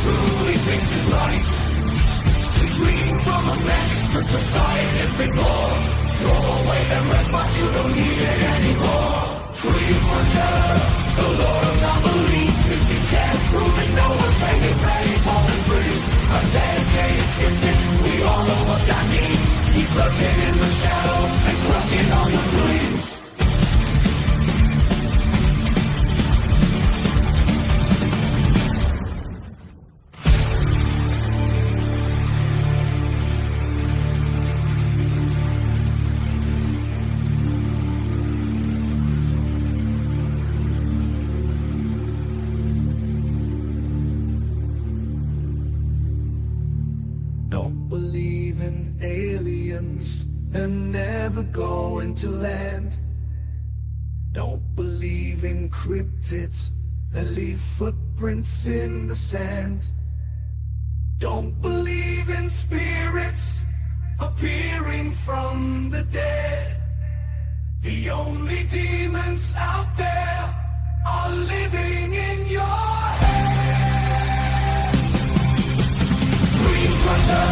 truly thinks is right. He's reading from a manuscript of scientific lore. Throw away the rest, but you don't need it anymore. Tree crusher, the Lord of non-belief. If you can't prove it, no one can get ready for the brief. A dedicated skeptic, we all know what that means. He's lurking in the shadows and crushing all your dreams. Don't believe in aliens, they're never going to land. Don't believe in cryptids, they leave footprints in the sand. Don't believe in spirits appearing from the dead. The only demons out there are living in your head. Dream crusher,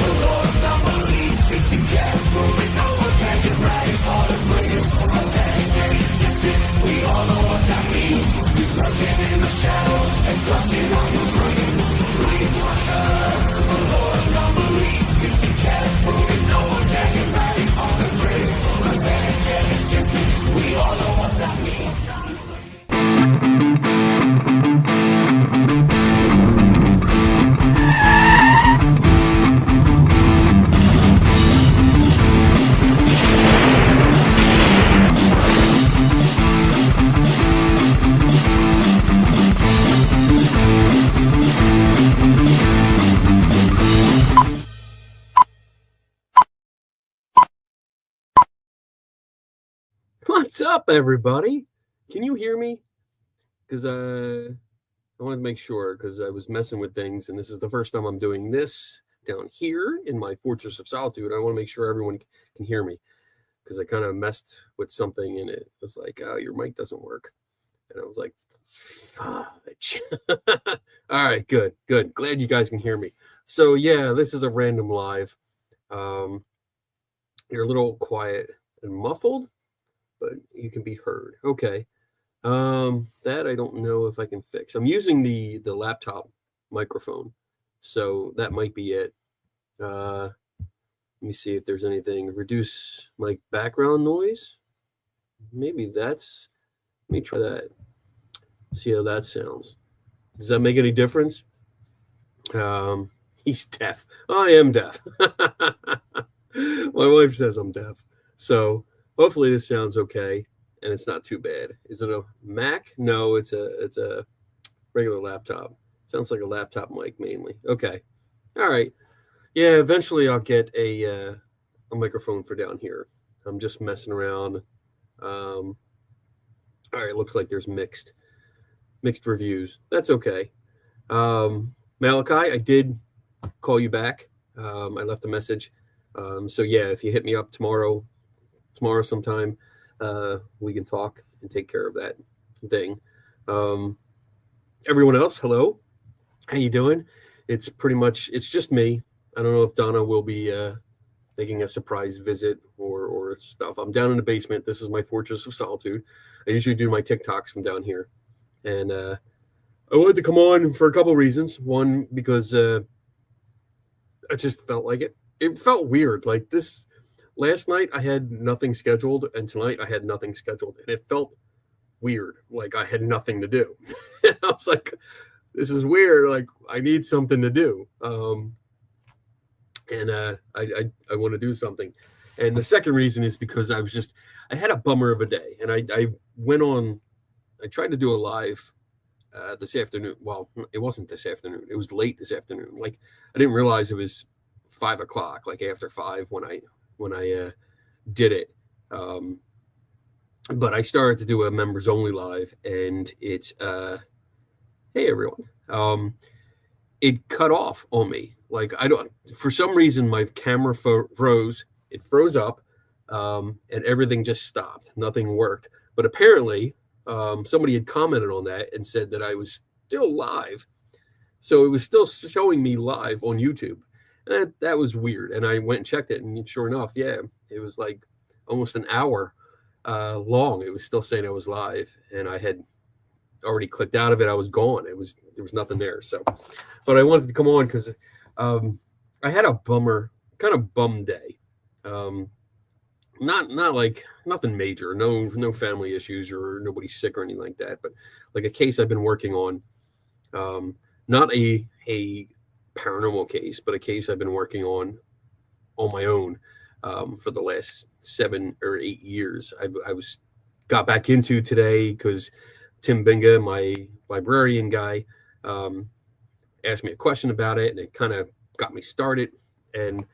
the Lord of non-belief. If you can't prove it, no one can get ready for the brief. A dedicated skeptic, we all know what that means. He's lurking in the shadows and crushing all your dreams. Dream crusher, the Lord of non-belief. If you can't prove it, no one can get ready for the brief. A dedicated skeptic, we all know what that means. What's up, everybody? Can you hear me? Because I wanted to make sure, because I was messing with things, and this is the first time I'm doing this down here in my Fortress of Solitude. I want to make sure everyone can hear me, because I kind of messed with something, and it was like, oh, your mic doesn't work. And I was like, fudge. All right, good. Glad you guys can hear me. So, yeah, this is a random live. You're a little quiet and muffled, but you can be heard. Okay. That I don't know if I can fix. I'm using the laptop microphone, so that might be it. Let me see if there's anything. Reduce my background noise. Maybe that's, let me try that. See how that sounds. Does that make any difference? He's deaf. I am deaf. My wife says I'm deaf. So hopefully this sounds okay, and it's not too bad. Is it a Mac? No, it's a regular laptop. Sounds like a laptop mic mainly. Okay. All right. Yeah, eventually I'll get a microphone for down here. I'm just messing around. All right, looks like there's mixed reviews. That's okay. Malachi, I did call you back. I left a message. So yeah, if you hit me up tomorrow sometime, we can talk and take care of that thing. Everyone else, hello. How you doing? It's just me. I don't know if Donna will be making a surprise visit or stuff. I'm down in the basement. This is my Fortress of Solitude. I usually do my TikToks from down here. And I wanted to come on for a couple of reasons. One, because I just felt like it. It felt weird. Like this last night, I had nothing scheduled, and tonight I had nothing scheduled, and it felt weird. Like I had nothing to do. And I was like, this is weird. Like I need something to do. And I want to do something. And the second reason is because I had a bummer of a day, and I tried to do a live this afternoon. Well, it wasn't this afternoon. It was late this afternoon. Like I didn't realize it was 5 o'clock, like after 5 when I did it. But I started to do a members only live, and it's hey everyone. It cut off on me. Like for some reason my camera froze. It froze up, and everything just stopped. Nothing worked. But apparently somebody had commented on that and said that I was still live. So it was still showing me live on YouTube. And that was weird. And I went and checked it. And sure enough, yeah, it was like almost an hour long. It was still saying I was live. And I had already clicked out of it. I was gone. There was nothing there. So, but I wanted to come on because I had a kind of bum day. Not like nothing major, no family issues or nobody sick or anything like that, but like a case I've been working on, not a paranormal case, but a case I've been working on my own for the last 7 or 8 years. I got back into today because Tim Binga, my librarian guy, asked me a question about it, and it kind of got me started. And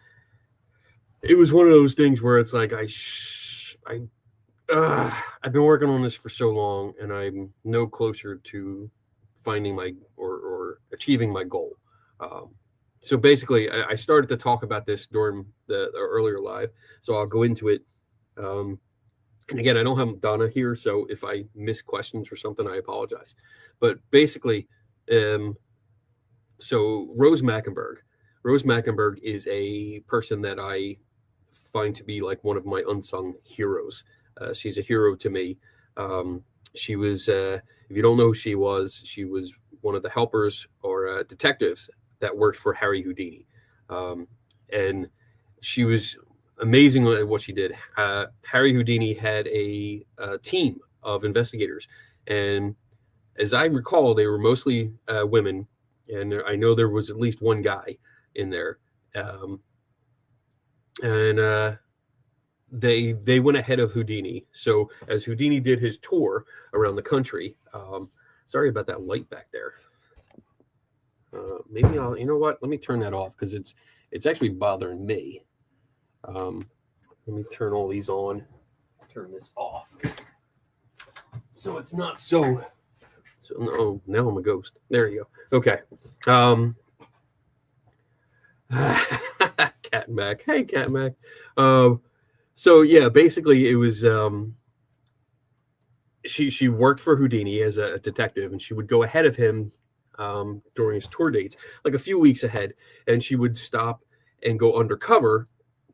it was one of those things where it's like I've been working on this for so long, and I'm no closer to finding my or achieving my goal. So basically, I started to talk about this during the earlier live, so I'll go into it. And again, I don't have Donna here, so if I miss questions or something, I apologize. But basically, so Rose Mackenberg is a person that I find to be like one of my unsung heroes. She's a hero to me. She was, if you don't know who she was one of the helpers or detectives that worked for Harry Houdini. And she was amazing at what she did. Harry Houdini had a team of investigators. And as I recall, they were mostly women. And I know there was at least one guy in there. They went ahead of Houdini. So as Houdini did his tour around the country, sorry about that light back there. Maybe you know what? Let me turn that off because it's actually bothering me. Let me turn all these on. Turn this off. So it's not so no, now I'm a ghost. There you go. Okay. Cat Mac. Hey, Cat Mac. So yeah, basically it was she worked for Houdini as a detective, and she would go ahead of him during his tour dates, like a few weeks ahead, and she would stop and go undercover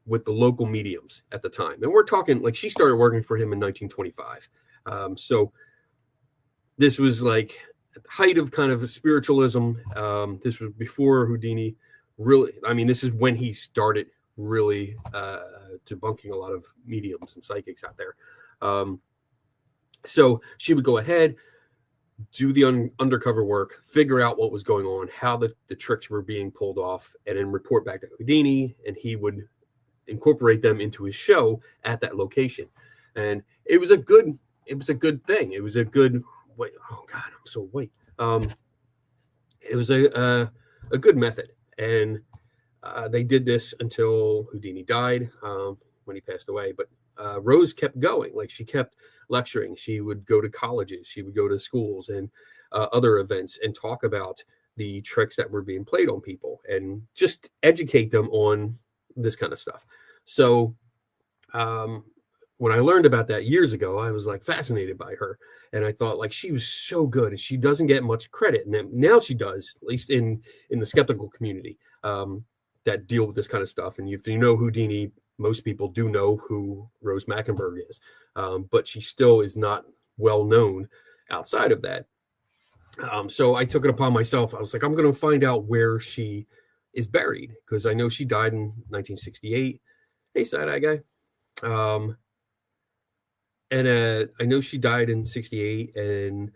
with the local mediums at the time. And we're talking like she started working for him in 1925. So this was like at the height of kind of spiritualism. This was before Houdini really, I mean, this is when he started really debunking a lot of mediums and psychics out there. So she would go ahead, do the undercover work, figure out what was going on, how the tricks were being pulled off, and then report back to Houdini, and he would incorporate them into his show at that location. And it was a good thing. It was a good wait. Oh God, I'm so white. It was a good method, and they did this until Houdini died, when he passed away. But Rose kept going. Like, she kept lecturing. She would go to colleges. She would go to schools and other events and talk about the tricks that were being played on people and just educate them on this kind of stuff. So when I learned about that years ago, I was like fascinated by her. And I thought, like, she was so good, and she doesn't get much credit. And now she does, at least in the skeptical community that deal with this kind of stuff. And if you know Houdini, most people do know who Rose Mackenberg is. But she still is not well known outside of that. So I took it upon myself. I was like, I'm going to find out where she is buried, because I know she died in 1968. Hey, side-eye guy. And I know she died in 68 and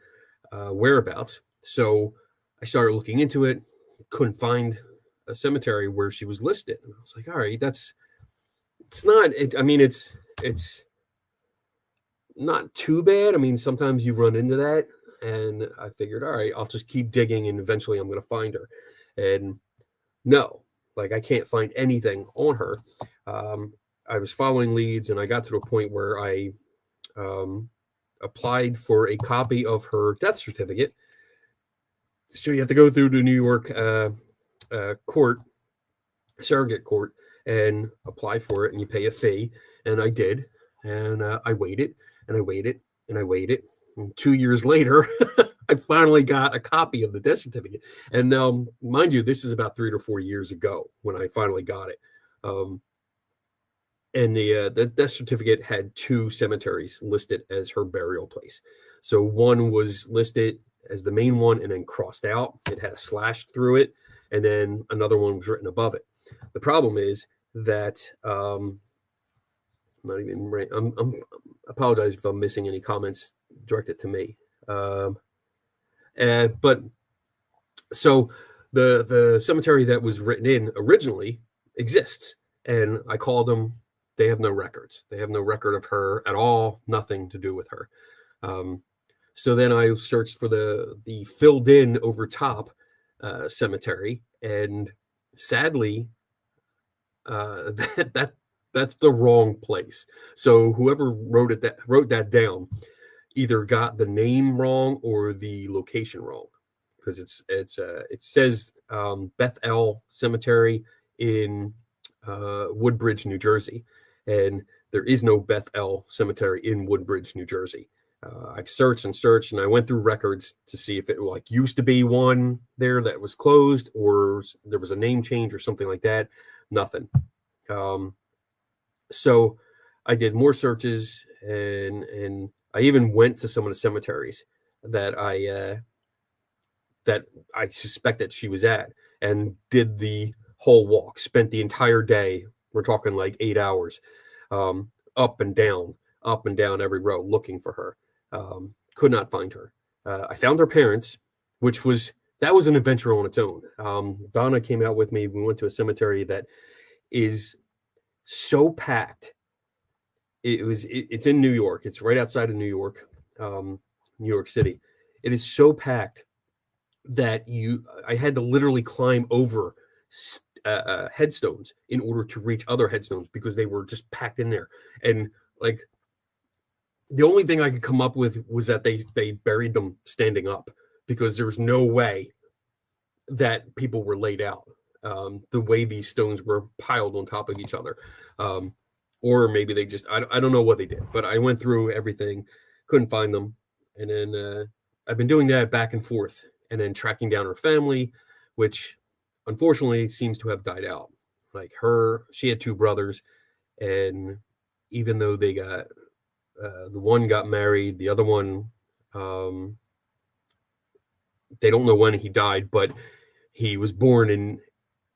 whereabouts. So I started looking into it, couldn't find a cemetery where she was listed. And I was like, all right, it's not too bad. I mean, sometimes you run into that. And I figured, all right, I'll just keep digging, and eventually I'm going to find her. And no, like, I can't find anything on her. I was following leads, and I got to the point where I applied for a copy of her death certificate. So you have to go through the New York court, surrogate court, and apply for it, and you pay a fee. And I did. And I waited, and I waited, and I waited. And 2 years later, I finally got a copy of the death certificate. And mind you, this is about 3 or 4 years ago when I finally got it. And the death certificate had 2 cemeteries listed as her burial place. So one was listed as the main one and then crossed out. It had a slash through it, and then another one was written above it. The problem is that not even right. I'm apologize if I'm missing any comments directed to me. But so the cemetery that was written in originally exists, and I called them. They have no records. They have no record of her at all. Nothing to do with her. So then I searched for the filled in over top cemetery, and sadly, that's the wrong place. So whoever wrote that down either got the name wrong or the location wrong, because it says Bethel Cemetery in Woodbridge, New Jersey, and there is no Bethel Cemetery in Woodbridge, New Jersey. I've searched and searched, and I went through records to see if it like used to be one there that was closed, or there was a name change or something like that. Nothing. So I did more searches, and I even went to some of the cemeteries that I suspected she was at, and did the whole walk. Spent the entire day. We're talking like 8 hours, up and down every row looking for her. Could not find her. I found her parents, that was an adventure on its own. Donna came out with me. We went to a cemetery that is so packed. It's in New York. It's right outside of New York, New York City. It is so packed that I had to literally climb over headstones in order to reach other headstones, because they were just packed in there. And like, the only thing I could come up with was that they buried them standing up, because there was no way that people were laid out the way these stones were piled on top of each other. Or maybe they just, I don't know what they did, but I went through everything, couldn't find them. And then I've been doing that back and forth, and then tracking down her family, which unfortunately seems to have died out. Like she had 2 brothers, and even though they got, the one got married, the other one, they don't know when he died, but he was born in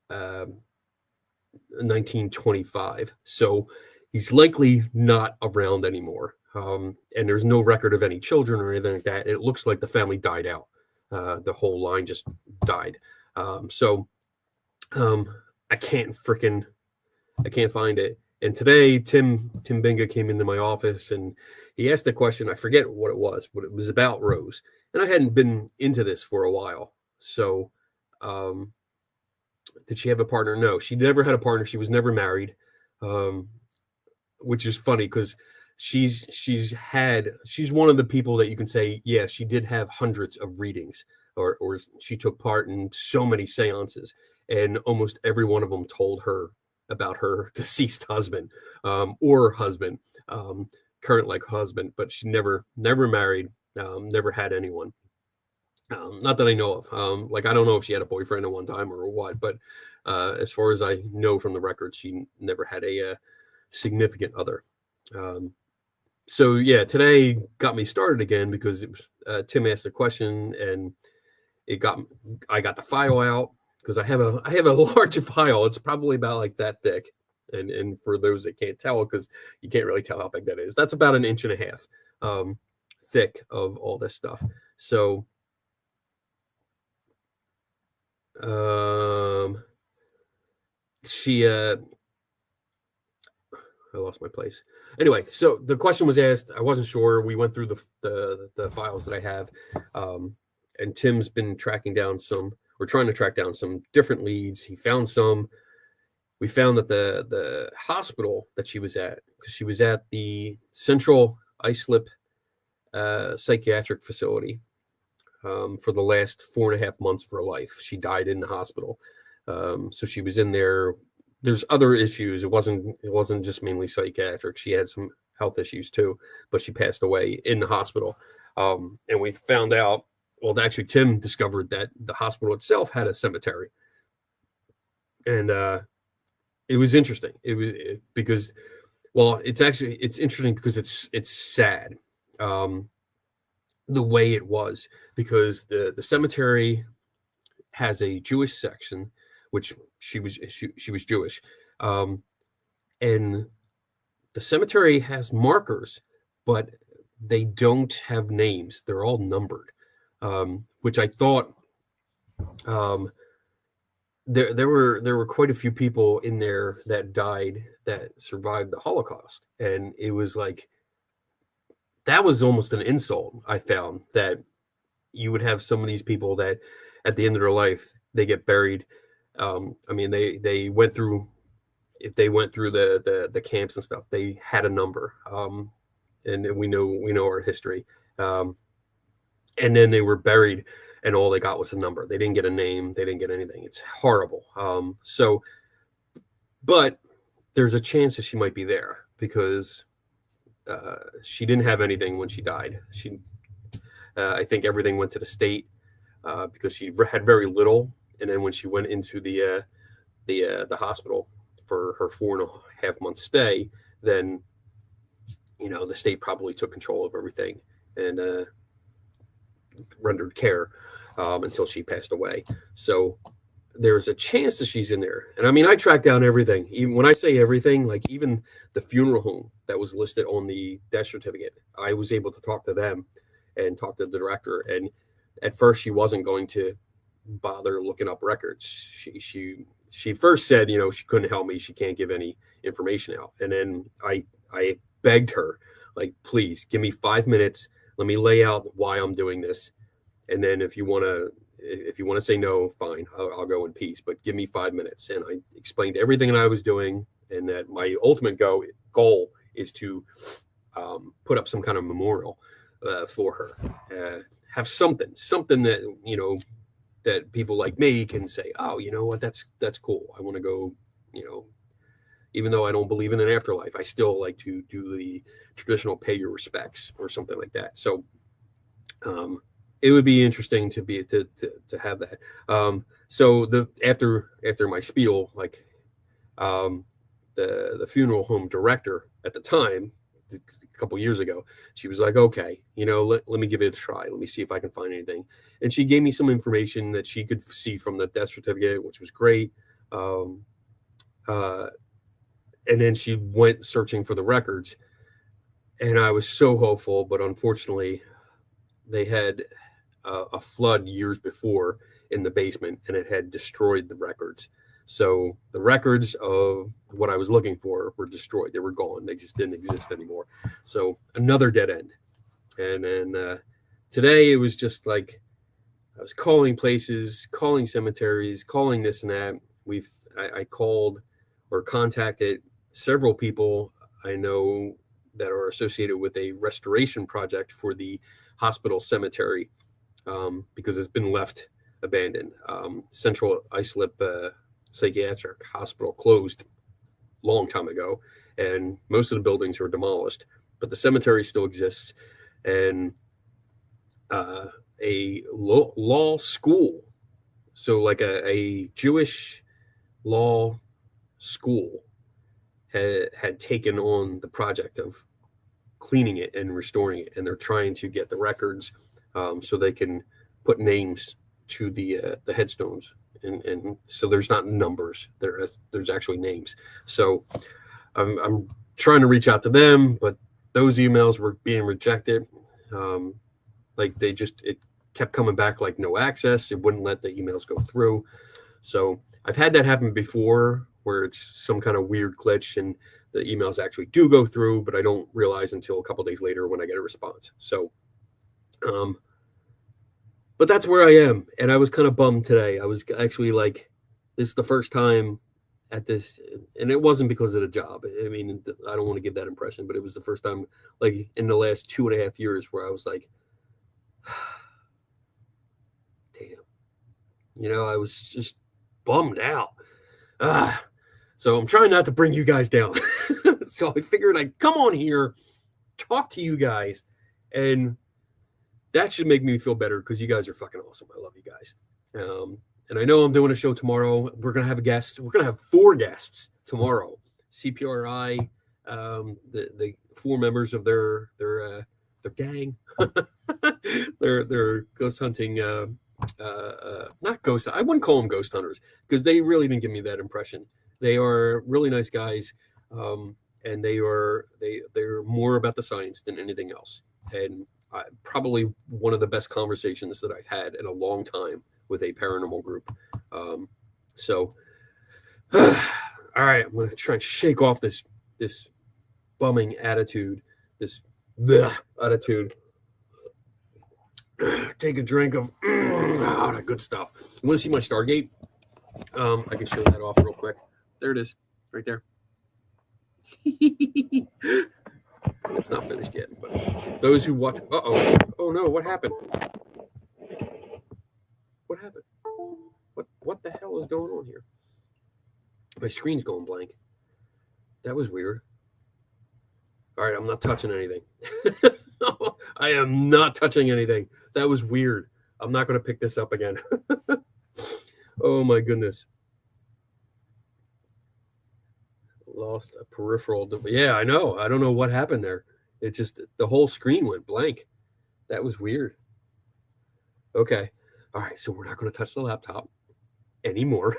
1925. So he's likely not around anymore. And there's no record of any children or anything like that. It looks like the family died out. The whole line just died. So I can't find it. And today, Tim Binga came into my office, and he asked a question. I forget what it was, but it was about Rose. And I hadn't been into this for a while. So did she have a partner? No, she never had a partner. She was never married, which is funny, because she's one of the people that you can say, yeah, she did have hundreds of readings, or she took part in so many seances, and almost every one of them told her about her deceased husband, or husband, current husband, but she never married, never had anyone. Not that I know of. I don't know if she had a boyfriend at one time or what, but as far as I know from the records, she never had a significant other. So yeah, today got me started again, because it was Tim asked a question, and I got the file out, because I have a large file. It's probably about like that thick, and for those that can't tell, because you can't really tell how big that is, that's about 1.5 inches thick of all this stuff. So I lost my place. Anyway, so the question was asked. I wasn't sure. We went through the files that I have, and Tim's been tracking down some. We're trying to track down some different leads. He found some. We found that the hospital that she was at, because she was at the Central Islip psychiatric facility for the last 4.5 months of her life. She died in the hospital. So she was in there. There's other issues. It wasn't just mainly psychiatric. She had some health issues too, but she passed away in the hospital. And we found out well, actually, Tim discovered that the hospital itself had a cemetery, and it was interesting. Because, well, it's interesting because it's sad, the way it was, because the cemetery has a Jewish section, which she was Jewish, and the cemetery has markers, but they don't have names. They're all numbered, which I thought, there were quite a few people in there that died, that survived the Holocaust, and it was like, that was almost an insult. I found that you would have some of these people that at the end of their life they get buried. I mean, they went through, if they went through the camps and stuff, they had a number, and we know our history, and then they were buried, and all they got was a number. They didn't get a name. They didn't get anything. It's horrible. But there's a chance that she might be there, because she didn't have anything when she died. I think everything went to the state, because she had very little. And then when she went into the hospital for her 4.5 month stay, then, the state probably took control of everything and rendered care until she passed away. So there's a chance that she's in there. And I mean, I tracked down everything. Even when I say everything, like even the funeral home that was listed on the death certificate, I was able to talk to them and talk to the director. And at first, she wasn't going to bother looking up records. She first said, she couldn't help me. She can't give any information out. And then I begged her, like, please give me 5 minutes. Let me lay out why I'm doing this. And then if you want to say no, fine, I'll go in peace. But give me 5 minutes. And I explained everything that I was doing, and that my ultimate goal is to put up some kind of memorial for her. Have something that, that people like me can say, oh, you know what, that's cool. I want to go, even though I don't believe in an afterlife, I still like to do the traditional pay your respects or something like that. So it would be interesting to have that. So after my spiel, like, the funeral home director at the time, a couple years ago, she was like, okay, let me give it a try. Let me see if I can find anything. And she gave me some information that she could see from the death certificate, which was great. And then she went searching for the records, and I was so hopeful, but unfortunately they had a flood years before in the basement, and it had destroyed the records. So the records of what I was looking for were destroyed. They were gone. They just didn't exist anymore. So another dead end. And then today it was just like, I was calling places, calling cemeteries, calling this and that. I called or contacted several people I know that are associated with a restoration project for the hospital cemetery, because it's been left abandoned. Central Islip Psychiatric Hospital closed a long time ago, and most of the buildings were demolished, but the cemetery still exists. And a law school, so like a Jewish law school had taken on the project of cleaning it and restoring it, and they're trying to get the records so they can put names to the headstones, and so there's not numbers, there's actually names. So I'm trying to reach out to them, but those emails were being rejected. Like it kept coming back like no access. It wouldn't let the emails go through. So I've had that happen before, where it's some kind of weird glitch and the emails actually do go through, but I don't realize until a couple days later when I get a response. So, but that's where I am. And I was kind of bummed today. I was actually like, this is the first time at this, and it wasn't because of the job. I mean, I don't want to give that impression, but it was the first time, like in the last 2.5 years, where I was like, damn, I was just bummed out. So I'm trying not to bring you guys down. So I figured I'd come on here, talk to you guys, and that should make me feel better because you guys are fucking awesome. I love you guys. And I know I'm doing a show tomorrow. We're going to have a guest. We're going to have 4 guests tomorrow. CPRI, the 4 members of their gang, their ghost hunting, not ghost. I wouldn't call them ghost hunters because they really didn't give me that impression. They are really nice guys. And they're more about the science than anything else. And probably one of the best conversations that I've had in a long time with a paranormal group. So, all right, I'm going to try and shake off this bumming attitude, this attitude. Take a drink of that good stuff. You want to see my Stargate? I can show that off real quick. There it is, right there. It's not finished yet, but those who watch. Oh no! What happened? What happened? What the hell is going on here? My screen's going blank. That was weird. All right, I'm not touching anything. I am not touching anything. That was weird. I'm not going to pick this up again. Oh my goodness. Lost a peripheral. Yeah, I know. I don't know what happened there. It just, the whole screen went blank. That was weird. Okay. All right. So we're not going to touch the laptop anymore.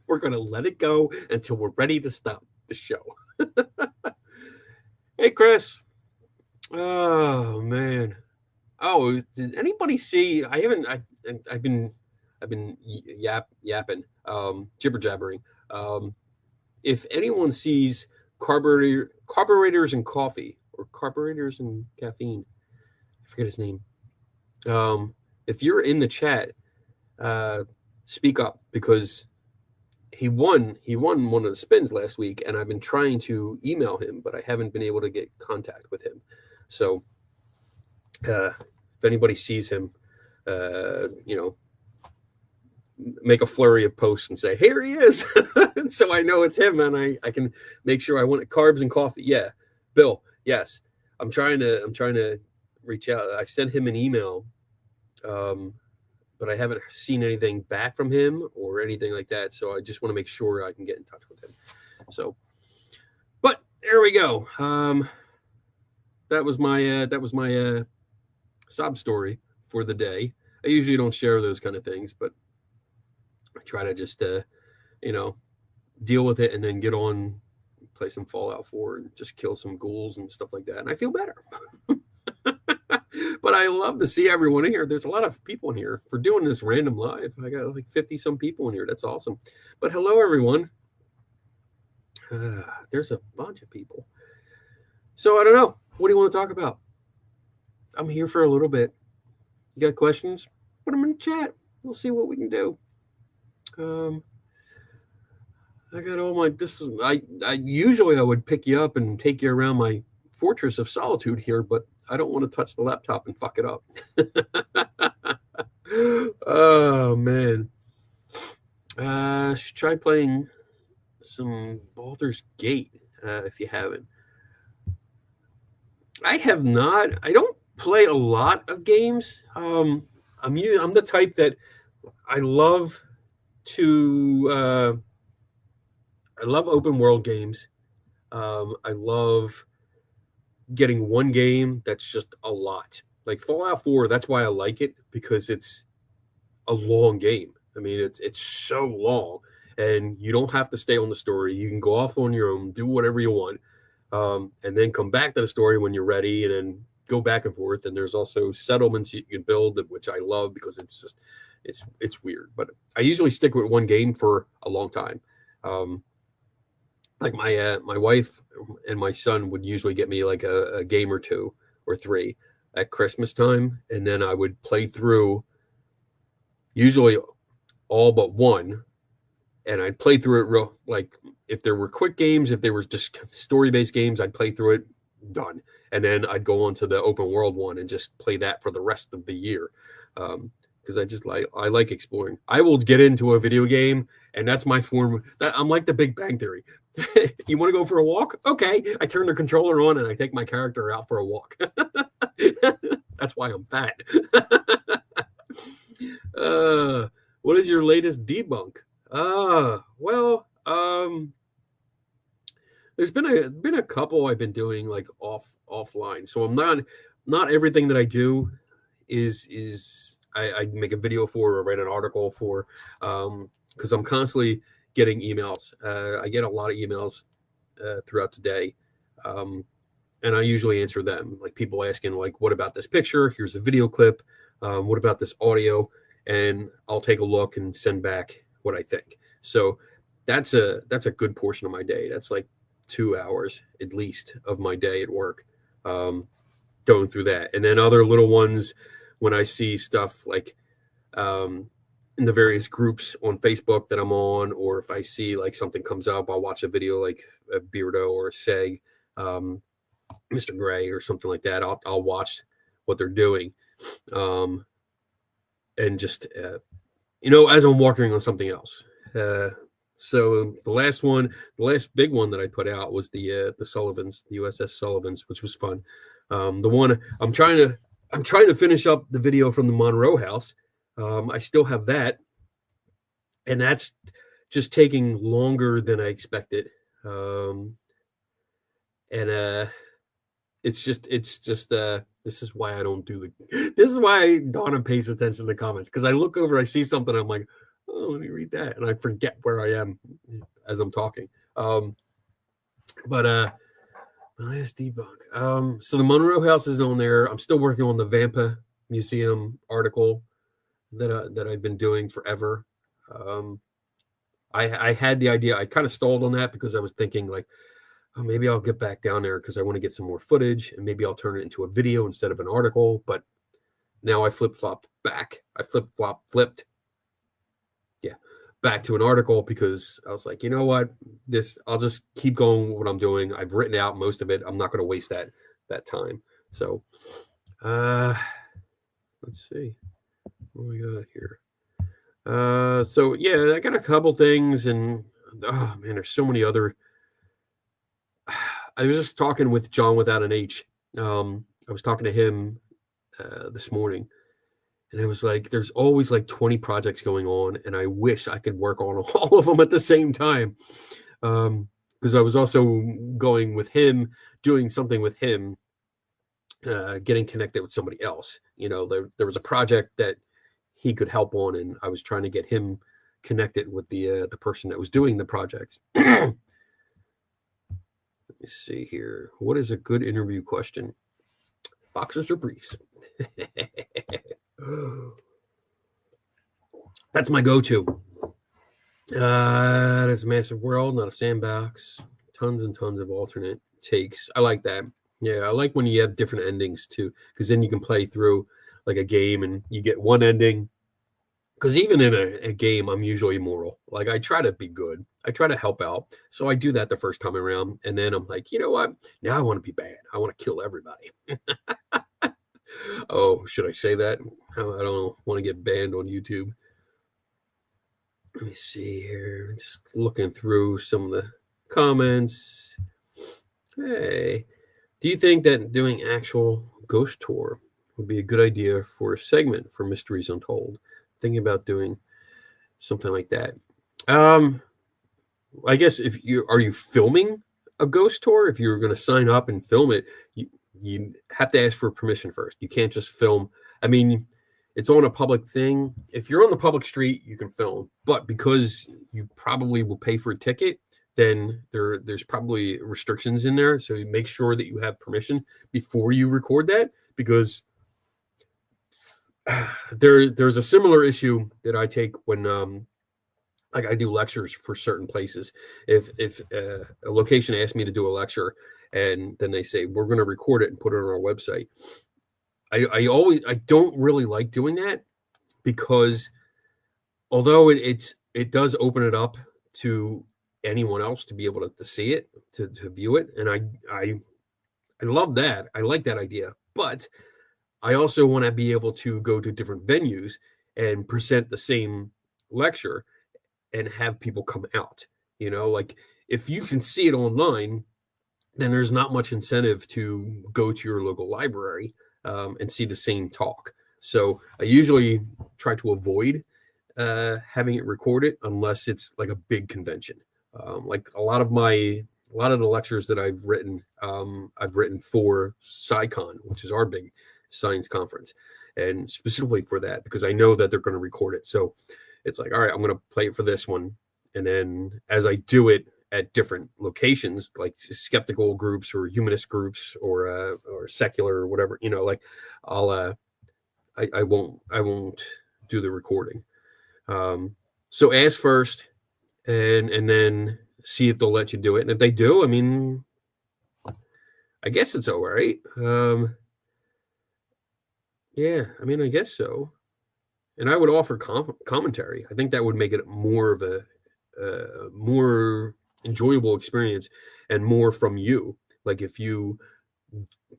We're going to let it go until we're ready to stop the show. Hey, Chris. Oh, man. Oh, did anybody see? I've been yapping, jibber jabbering. If anyone sees carburetors and coffee, or carburetors and caffeine, I forget his name. If you're in the chat, speak up, because he won one of the spins last week, and I've been trying to email him, but I haven't been able to get contact with him. So if anybody sees him, make a flurry of posts and say, here he is. So I know it's him, and I can make sure I want carbs and coffee. Yeah. Bill. Yes. I'm trying to reach out. I've sent him an email, but I haven't seen anything back from him or anything like that. So I just want to make sure I can get in touch with him. So, but there we go. That was my sob story for the day. I usually don't share those kind of things, but I try to just, deal with it and then get on, play some Fallout 4 and just kill some ghouls and stuff like that. And I feel better. But I love to see everyone in here. There's a lot of people in here for doing this random live. I got like 50 some people in here. That's awesome. But hello, everyone. There's a bunch of people. So I don't know. What do you want to talk about? I'm here for a little bit. You got questions? Put them in the chat. We'll see what we can do. I got all my, I usually I would pick you up and take you around my fortress of solitude here, but I don't want to touch the laptop and fuck it up. Oh man. Should try playing some Baldur's Gate, if you haven't. I have not. I don't play a lot of games. I'm the type that I love open world games. I love getting one game that's just a lot. Like Fallout 4, that's why I like it, because it's a long game. I mean, it's so long, and you don't have to stay on the story. You can go off on your own, do whatever you want, and then come back to the story when you're ready, and then go back and forth. And there's also settlements you can build, which I love, because it's just it's weird. But I usually stick with one game for a long time. Like my wife and my son would usually get me like a game or 2 or 3 at Christmas time, and then I would play through usually all but one, and I'd play through it real, like if there were quick games, if there was just story-based games, I'd play through it, done, and then I'd go on to the open world one and just play that for the rest of the year, because I like exploring. I will get into a video game, and that's my form. I'm like the Big Bang Theory. You want to go for a walk? Okay. I turn the controller on and I take my character out for a walk. That's why I'm fat. What is your latest debunk? Well, there's been a couple I've been doing like offline. So I'm not everything that I do is I make a video for or write an article for, because I'm constantly getting emails. I get a lot of emails throughout the day, and I usually answer them. Like people asking, like, "What about this picture? Here's a video clip. What about this audio?" And I'll take a look and send back what I think. So that's a good portion of my day. That's like 2 hours at least of my day at work, going through that. And then other little ones when I see stuff like in the various groups on Facebook that I'm on, or if I see like something comes up, I'll watch a video like a Beardo or a Seg, Mr. Gray or something like that. I'll watch what they're doing, and just as I'm working on something else. So the last big one that I put out was the Sullivans, the USS Sullivans, which was fun. The one I'm trying to finish up the video from the Monroe House. I still have that, and that's just taking longer than I expected. And it's just this is why I don't do this is why Donna pays attention to the comments, because I look over, I see something, I'm like, oh, let me read that, and I forget where I am as I'm talking. But last debunk. So the Monroe House is on there. I'm still working on the Vampa Museum article that I've been doing forever. I had the idea. I kind of stalled on that because I was thinking like, oh, maybe I'll get back down there because I want to get some more footage, and maybe I'll turn it into a video instead of an article. But now I flip-flopped back. I flipped. Yeah, back to an article because I was like, you know what? I'll just keep going with what I'm doing. I've written out most of it. I'm not going to waste that time. So, let's see. What we got here? So yeah, I got a couple things, and oh man, there's so many other. I was just talking with John without an H. I was talking to him this morning, and I was like, there's always like 20 projects going on, and I wish I could work on all of them at the same time. Because I was also going with him, doing something with him, getting connected with somebody else. There was a project that he could help on, and I was trying to get him connected with the person that was doing the project. Let me see here. What is a good interview question? Boxers or briefs? That's my go-to. That's a massive world, not a sandbox. Tons and tons of alternate takes. I like that. Yeah, I like when you have different endings too, because then you can play through like a game and you get one ending. Because even in a game, I'm usually moral. Like I try to be good. I try to help out. So I do that the first time around. And then I'm like, you know what? Now I want to be bad. I want to kill everybody. Oh, should I say that? I don't want to get banned on YouTube. Let me see here. Just looking through some of the comments. Hey, do you think that doing actual ghost tour would be a good idea for a segment for Mysteries Untold? Thinking about doing something like that. I guess are you filming a ghost tour? If you're going to sign up and film it, you have to ask for permission first. You can't just film. I mean, it's on a public thing. If you're on the public street, you can film. But because you probably will pay for a ticket, then there's probably restrictions in there. So you make sure that you have permission before you record that, because there's a similar issue that I take when like I do lectures for certain places. If a location asks me to do a lecture and then they say we're going to record it and put it on our website, I don't really like doing that, because although it does open it up to anyone else to be able to see it, to view it, and I love that. I like that idea, but I also want to be able to go to different venues and present the same lecture and have people come out. Like if you can see it online, then there's not much incentive to go to your local library and see the same talk. So I usually try to avoid having it recorded unless it's like a big convention. Like a lot of the lectures that I've written for SciCon, which is our big science conference, and specifically for that because I know that they're going to record it. So it's like, all right, I'm going to play it for this one, and then as I do it at different locations, like skeptical groups or humanist groups or secular or whatever, like I'll I won't do the recording. So ask first, and then see if they'll let you do it. And if they do, I mean, I guess it's all right. Yeah, I mean, I guess so. And I would offer commentary. I think that would make it more of a more enjoyable experience and more from you. Like if you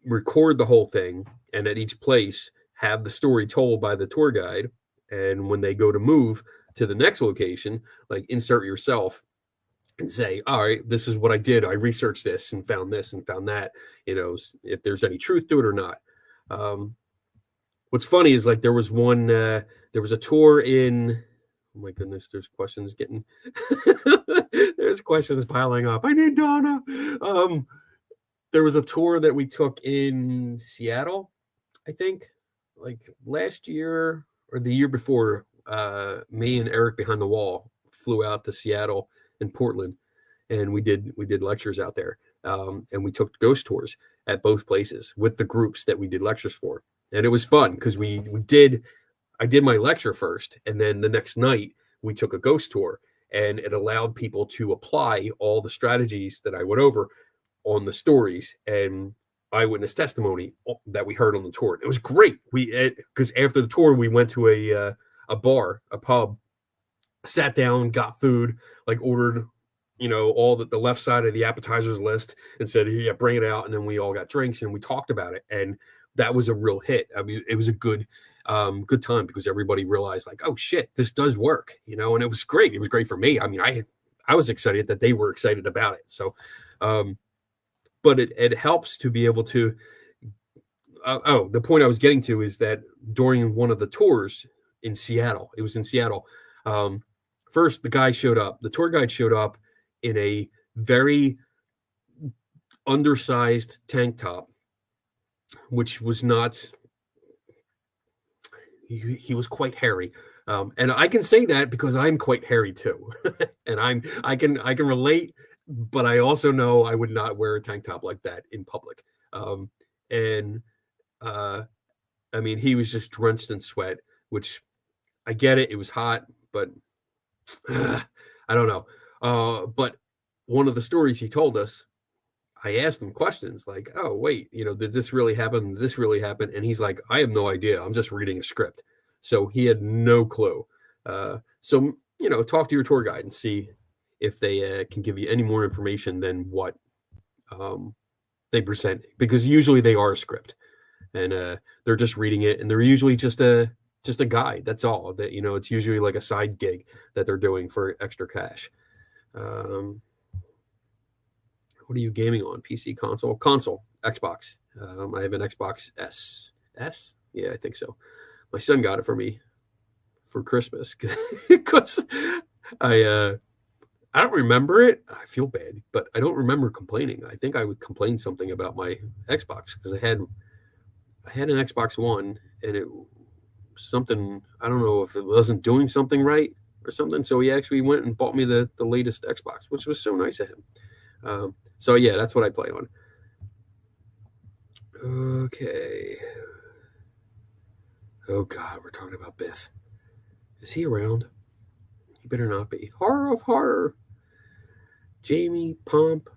record the whole thing and at each place have the story told by the tour guide, and when they go to move to the next location, like insert yourself and say, all right, this is what I did. I researched this and found that, if there's any truth to it or not. What's funny is like there was a tour in, oh my goodness, there's questions there's questions piling up. I need Donna. There was a tour that we took in Seattle, I think, like last year or the year before. Me and Eric Behind the Wall flew out to Seattle and Portland, and we did lectures out there. And we took ghost tours at both places with the groups that we did lectures for. And it was fun because I did my lecture first, and then the next night we took a ghost tour, and it allowed people to apply all the strategies that I went over on the stories and eyewitness testimony that we heard on the tour. It was great. Because after the tour, we went to a bar, a pub, sat down, got food, like ordered, all the left side of the appetizers list and said, yeah, bring it out. And then we all got drinks and we talked about it. And that was a real hit. I mean, it was a good time because everybody realized like, oh shit, this does work, and it was great. It was great for me. I mean, I was excited that they were excited about it. So, but it helps to be able to, the point I was getting to is that during one of the tours in Seattle, it was in Seattle. First, the tour guide showed up in a very undersized tank top, which was not, he was quite hairy. And I can say that because I'm quite hairy too. And I can relate, but I also know I would not wear a tank top like that in public. I mean, he was just drenched in sweat, which I get it. It was hot, but I don't know. But one of the stories he told us, I asked him questions like, oh, wait, did this really happen? Did this really happen? And he's like, I have no idea. I'm just reading a script. So he had no clue. So, talk to your tour guide and see if they can give you any more information than what they present, because usually they are a script and they're just reading it, and they're usually just a guide. That's all. That it's usually like a side gig that they're doing for extra cash. What are you gaming on? PC, console, Xbox. I have an Xbox S. Yeah, I think so. My son got it for me for Christmas because I don't remember it. I feel bad, but I don't remember complaining. I think I would complain something about my Xbox because I had an Xbox One and it something, I don't know if it wasn't doing something right or something. So he actually went and bought me the latest Xbox, which was so nice of him. So yeah, that's what I play on. Okay. Oh God, we're talking about Biff. Is he around? He better not be. Horror of horror. Jamie Pomp,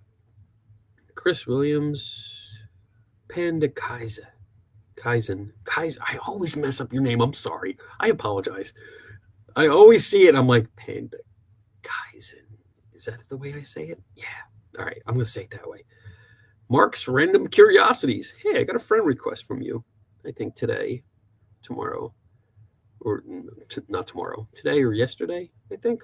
Chris Williams, Panda Kaizen. I always mess up your name. I'm sorry. I apologize. I always see it. I'm like, Panda Kaizen. Is that the way I say it? Yeah. All right. I'm going to say it that way. Mark's Random Curiosities. Hey, I got a friend request from you. I think tomorrow, or not tomorrow, today or yesterday, I think,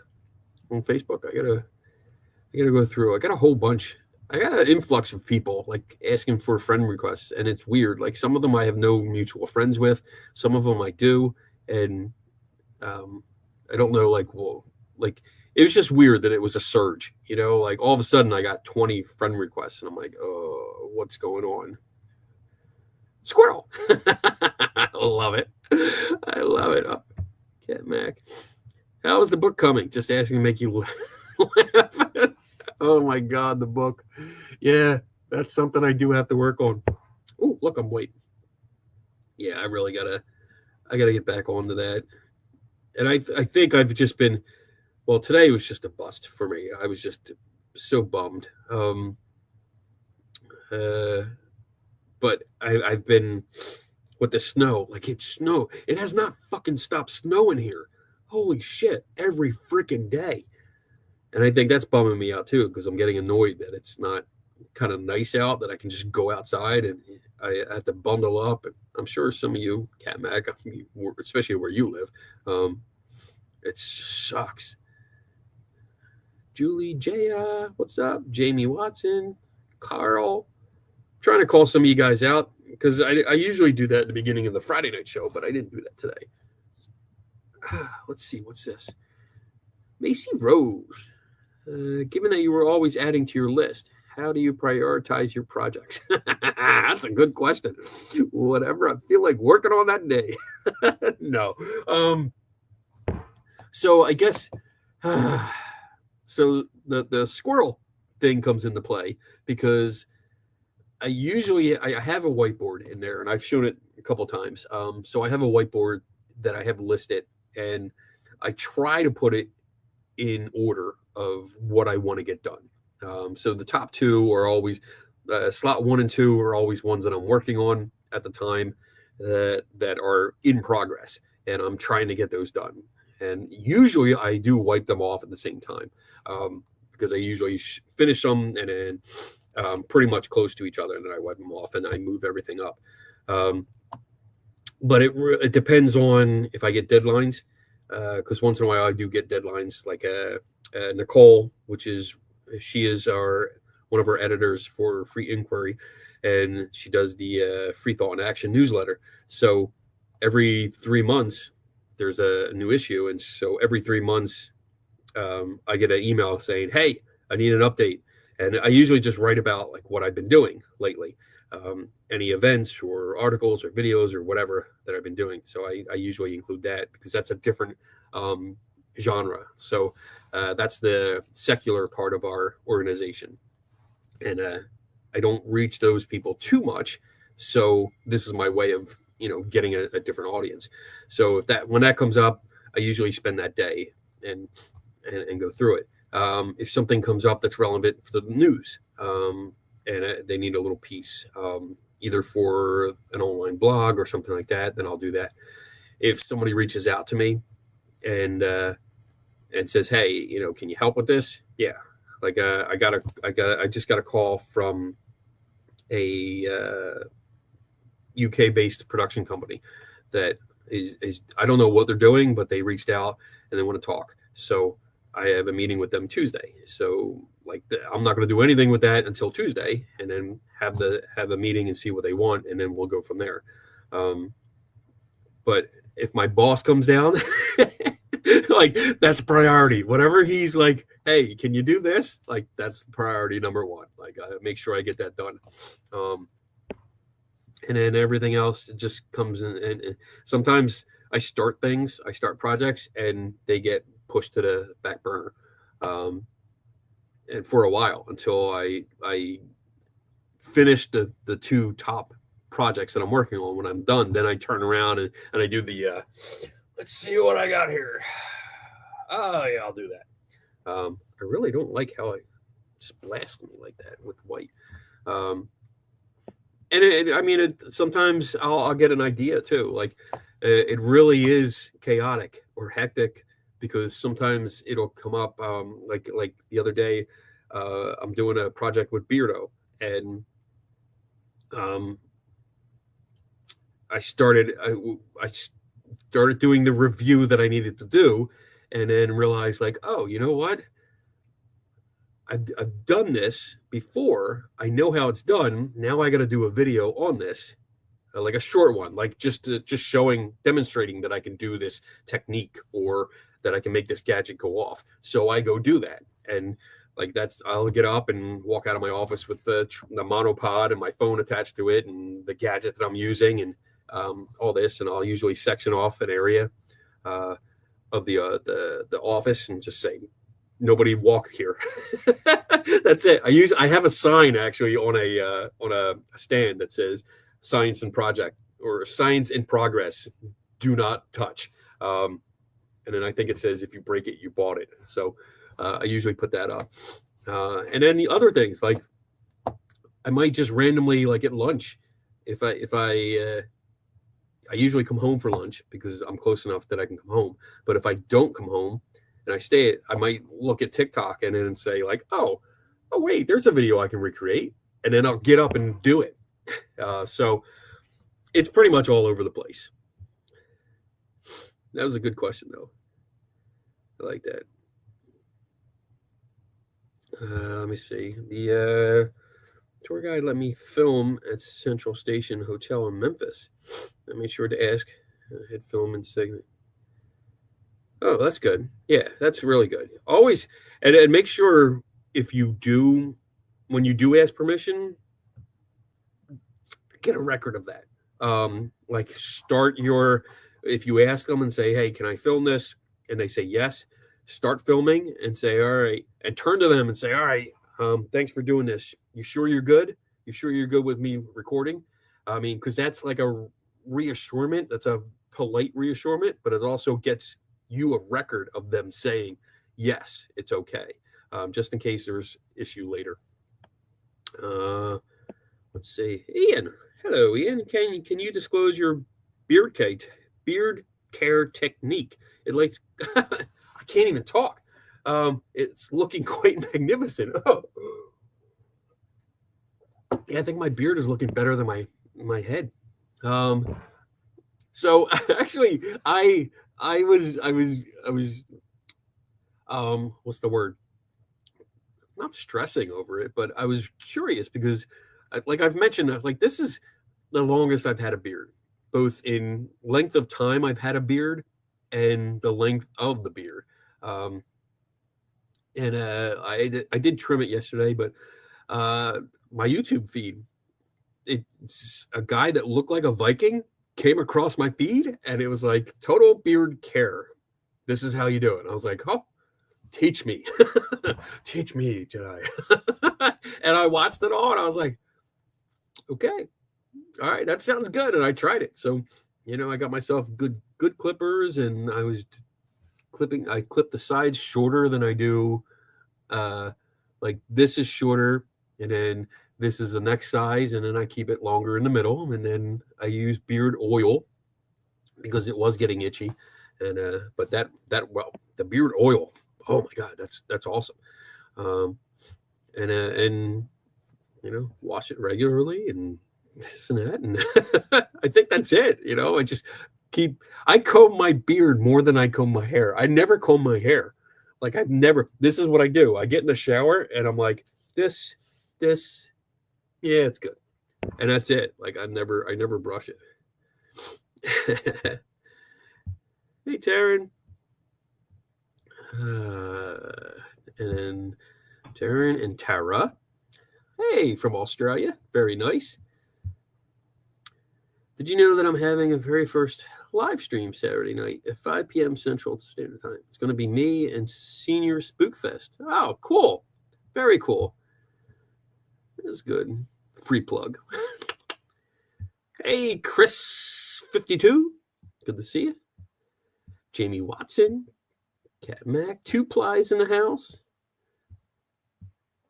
on Facebook. I gotta go through. I got a whole bunch I got an influx of people like asking for friend requests, and it's weird. Like some of them I have no mutual friends with, some of them I do, and I don't know. Like, well, like it was just weird that it was a surge. Like all of a sudden I got 20 friend requests, and I'm like, oh, what's going on? Squirrel. I love it. I love it. Oh, Cat Mac. How is the book coming? Just asking to make you laugh. Oh my God, the book. Yeah, that's something I do have to work on. Oh, look, I'm waiting. Yeah, I gotta get back onto that. And I think I've just been, well, today was just a bust for me. I was just so bummed. But I've been with the snow. Like it's snow. It has not fucking stopped snowing here. Holy shit! Every freaking day. And I think that's bumming me out too, because I'm getting annoyed that it's not kind of nice out, that I can just go outside, and I have to bundle up. And I'm sure some of you, Cat Mac, especially where you live, it just sucks. Julie Jaya, what's up? Jamie Watson, Carl. I'm trying to call some of you guys out because I usually do that at the beginning of the Friday night show, but I didn't do that today. Let's see, what's this? Macy Rose. Given that you were always adding to your list, how do you prioritize your projects? That's a good question. Whatever I feel like working on that day. No. So I guess so the squirrel thing comes into play because I have a whiteboard in there, and I've shown it a couple times. So I have a whiteboard that I have listed, and I try to put it in order of what I want to get done. So the top two are always slot 1 and 2 are always ones that I'm working on at the time that are in progress, and I'm trying to get those done. And usually I do wipe them off at the same time because I usually finish them and then pretty much close to each other, and then I wipe them off and I move everything up. But it depends on if I get deadlines, because once in a while I do get deadlines. Like Nicole, she is one of our editors for Free Inquiry, and she does the Free Thought and Action newsletter. So every 3 months there's a new issue, and so every 3 months I get an email saying, "Hey, I need an update." And I usually just write about like what I've been doing lately, any events or articles or videos or whatever that I've been doing. So I usually include that because that's a different genre. So that's the secular part of our organization. And I don't reach those people too much. So this is my way of, getting a different audience. So when that comes up, I usually spend that day and go through it. If something comes up that's relevant for the news, and they need a little piece, either for an online blog or something like that, then I'll do that. If somebody reaches out to me and says, "Hey, can you help with this?" Yeah, like I just got a call from a UK based production company that is I don't know what they're doing, but they reached out and they want to talk. So I have a meeting with them Tuesday. So I'm not going to do anything with that until Tuesday, and then have a meeting and see what they want, and then we'll go from there. But if my boss comes down, like that's priority. Whatever he's like, "Hey, can you do this?" Like that's priority number one. Like I make sure I get that done. And then everything else just comes in. And sometimes I start projects, and they get pushed to the back burner, and for a while until I finish the two top projects that I'm working on. When I'm done, then I turn around and I do the let's see what I got here. Oh yeah, I'll do that. I really don't like how it just blasted me like that with white. And sometimes I'll get an idea too. Like it really is chaotic or hectic, because sometimes it'll come up. Like the other day, I'm doing a project with Beardo, and I started doing the review that I needed to do, and then realized like, oh, you know what? I've done this before. I know how it's done. Now I got to do a video on this, like a short one, like just demonstrating that I can do this technique or that I can make this gadget go off. So I go do that. And like I'll get up and walk out of my office with the monopod and my phone attached to it and the gadget that I'm using and all this. And I'll usually section off an area of the office and just say, nobody walk here. That's it. I have a sign actually on a stand that says science in project or science in progress. Do not touch. And then I think it says, if you break it, you bought it. So I usually put that up. And then the other things, like I might just randomly, like at lunch, if I usually come home for lunch because I'm close enough that I can come home. But if I don't come home and I might look at TikTok and then say like, oh wait, there's a video I can recreate. And then I'll get up and do it. So it's pretty much all over the place. That was a good question, though. I like that. Let me see. The tour guide let me film at Central Station Hotel in Memphis. I made sure to ask. Hit film and segment. Oh, that's good. Yeah, that's really good. Always, and make sure when you do ask permission, get a record of that. Like if you ask them and say, hey, can I film this? And they say yes, start filming and say, all right, and turn to them and say, all right, thanks for doing this. You sure you're good? You sure you're good with me recording? I mean, because that's like a reassurance. That's a polite reassurance, but it also gets you a record of them saying, yes, it's okay. Just in case there's issue later. Let's see. Ian. Hello, Ian. Can you disclose your beard care technique? It likes I can't even talk. It's looking quite magnificent. Oh. Yeah, I think my beard is looking better than my head. So actually I was what's the word? Not stressing over it, but I was curious because like I've mentioned, like this is the longest I've had a beard, both in length of time I've had a beard and the length of the beard. And I did trim it yesterday, but my YouTube feed, it's a guy that looked like a Viking came across my feed, and it was like total beard care. This is how you do it. And I was like, oh, teach me, teach me, Jedi. And I watched it all, and I was like, okay, all right, that sounds good. And I tried it. So, I got myself good clippers, and I clipped the sides shorter than I do. Like this is shorter, and then this is the next size, and then I keep it longer in the middle, and then I use beard oil because it was getting itchy. And but the beard oil, oh my god, that's awesome. And wash it regularly and this and that, and I think that's it. I comb my beard more than I comb my hair. I never comb my hair. Like this is what I do. I get in the shower and I'm like, this, yeah, it's good. And that's it. Like I never brush it. Hey, Taryn. And then Taryn and Tara. Hey, from Australia. Very nice. Did you know that I'm having a very first live stream Saturday night at 5 p.m. Central Standard Time? It's going to be me and Senior Spookfest. Oh, cool. Very cool. It was good. Free plug. Hey, Chris52. Good to see you. Jamie Watson. Cat Mac. 2 Plies in the house.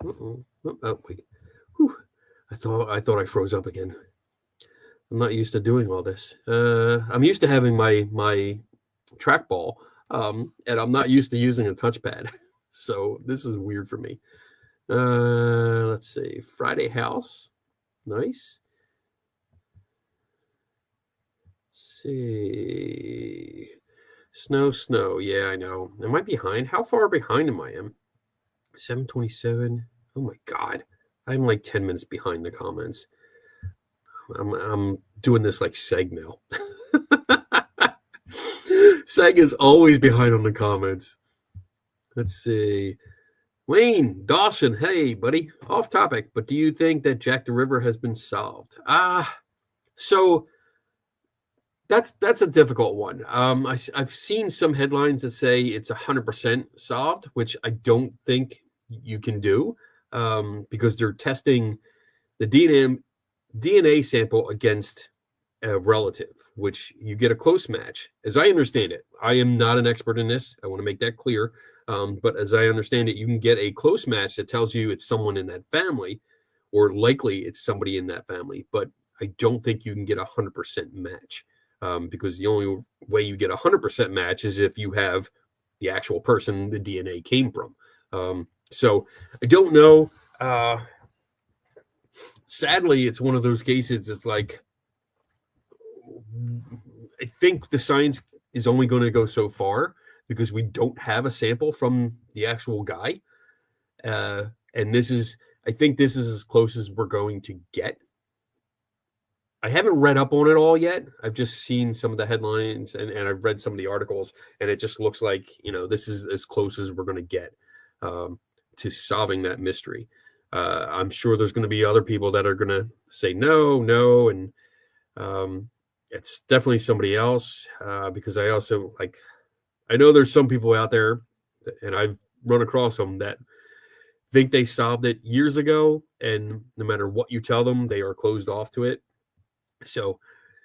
Uh-oh. Oh, wait. Whew. I thought I froze up again. I'm not used to doing all this. I'm used to having my trackball, and I'm not used to using a touchpad. So this is weird for me. Let's see. Friday House. Nice. Let's see. Snow. Yeah, I know. Am I behind? How far behind am I? 7:27. Oh my God. I'm like 10 minutes behind the comments. I'm doing this like Seg now. Seg is always behind on the comments. Let's see. Wayne Dawson, hey buddy, off topic, but do you think that Jack the Ripper has been solved? So that's a difficult one. I've seen some headlines that say it's 100% solved, which I don't think you can do, because they're testing the DNA sample against a relative, which you get a close match. As I understand it, I am not an expert in this. I want to make that clear. But as I understand it, you can get a close match that tells you it's someone in that family, or likely it's somebody in that family. But I don't think you can get a 100% match, because the only way you get a 100% match is if you have the actual person the DNA came from. So I don't know. Sadly, it's one of those cases. It's like, I think the science is only going to go so far because we don't have a sample from the actual guy. And I think this is as close as we're going to get. I haven't read up on it all yet. I've just seen some of the headlines and I've read some of the articles, and it just looks like, this is as close as we're going to get to solving that mystery. I'm sure there's going to be other people that are going to say no, and it's definitely somebody else, because I also I know there's some people out there, and I've run across them that think they solved it years ago, and no matter what you tell them, they are closed off to it. So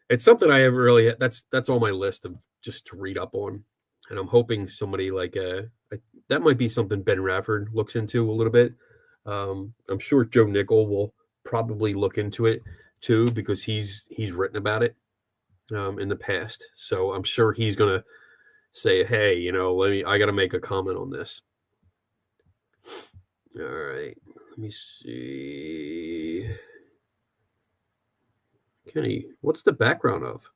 it's something I haven't really. That's on my list of just to read up on, and I'm hoping somebody that might be something Ben Rafford looks into a little bit. I'm sure Joe Nickel will probably look into it too, because he's written about it in the past. So I'm sure he's gonna say, hey, I got to make a comment on this. All right, let me see. Kenny, what's the background of?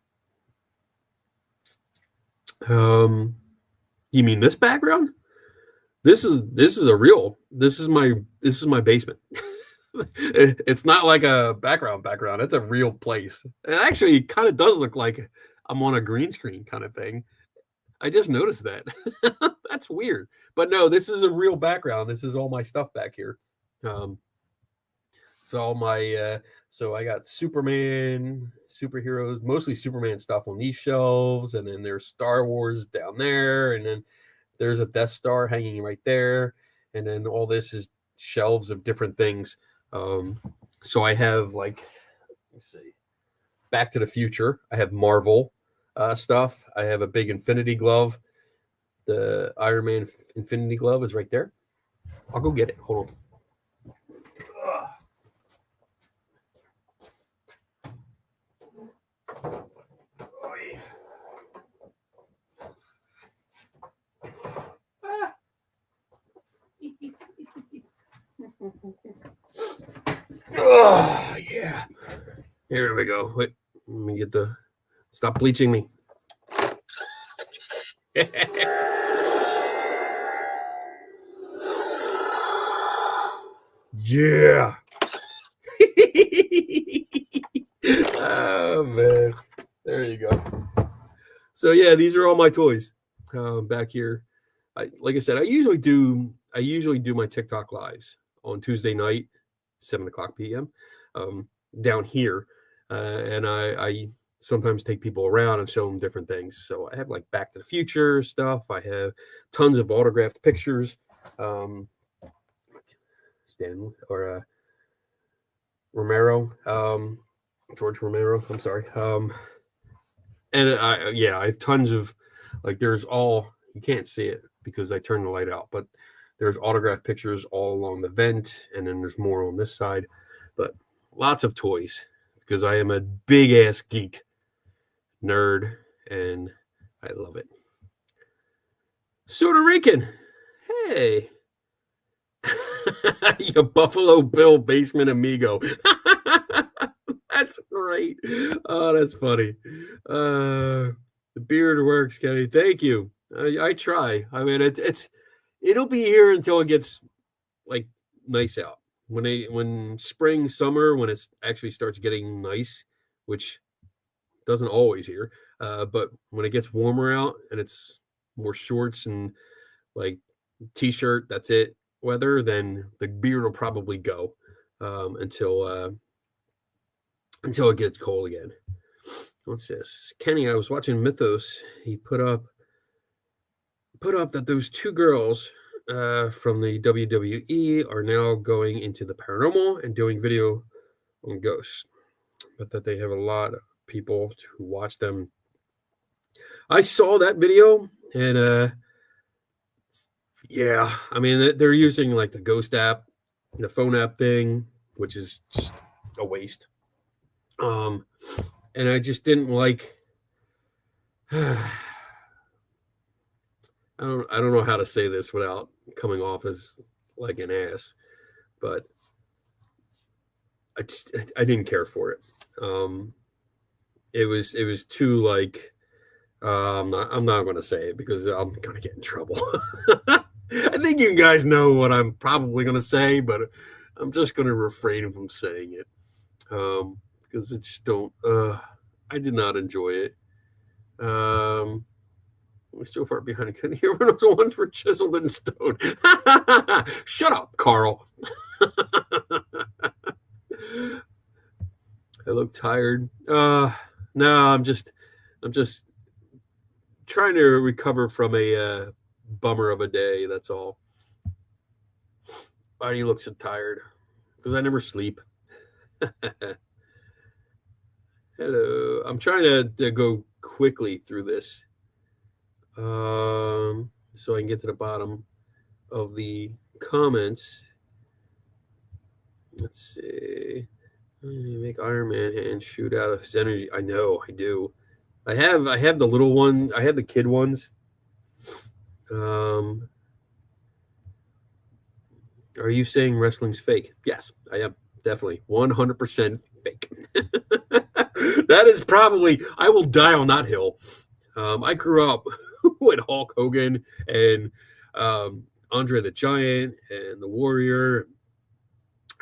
You mean this background? This is my basement. It's not like a background. It's a real place. It actually kind of does look like I'm on a green screen kind of thing. I just noticed that. That's weird. But no, this is a real background. This is all my stuff back here. It's all my so I got Superman, superheroes, mostly Superman stuff on these shelves, and then there's Star Wars down there, and then there's a Death Star hanging right there, and then all this is shelves of different things. So I have let's see, Back to the Future. I have Marvel stuff. I have a big Infinity glove. The Iron Man Infinity glove is right there. I'll go get it. Hold on. Oh, yeah. Here we go. Wait, let me get stop bleaching me. Yeah. Oh man, there you go. So yeah, these are all my toys back here. Like I said, I usually do my TikTok lives on Tuesday night, 7:00 p.m. Down here, and I sometimes take people around and show them different things. So I have Back to the Future stuff. I have tons of autographed pictures. Stan or Romero, George Romero. I'm sorry. And I have tons of there's you can't see it because I turned the light out, but there's autographed pictures all along the vent, and then there's more on this side. But lots of toys because I am a big ass geek nerd, and I love it. Puerto Rican, hey. You Buffalo Bill basement amigo. That's great. Oh, that's funny. The beard works, Kenny. Thank you. I try. I mean, it'll be here until it gets like nice out. When spring, summer, when it actually starts getting nice, which doesn't always here, but when it gets warmer out and it's more shorts and like t-shirt, that's it, weather, then the beard will probably go until it gets cold again. What's this? Kenny, I was watching Mythos. He put up that those two girls from the WWE are now going into the paranormal and doing video on ghosts, but that they have a lot of people who watch them. I saw that video, and yeah, I mean, they're using like the ghost app, the phone app thing, which is just a waste. And I just didn't like. I don't know how to say this without coming off as like an ass, but I didn't care for it. It was too like I'm not going to say it because I'm going to get in trouble. I think you guys know what I'm probably going to say, but I'm just going to refrain from saying it because it just don't. I did not enjoy it. We're so far behind. Here were the ones were chiseled in stone. Shut up, Carl. I look tired. No, I'm just trying to recover from a bummer of a day. That's all. Why do you look so tired? Because I never sleep. Hello. I'm trying to go quickly through this, so I can get to the bottom of the comments. Let's see. Make Iron Man hand shoot out of his energy. I know, I do. I have the little one. I have the kid ones. Are you saying wrestling's fake? Yes, I am. Definitely 100% fake. That is probably, I will die on that hill. I grew up with Hulk Hogan and Andre the Giant and the Warrior,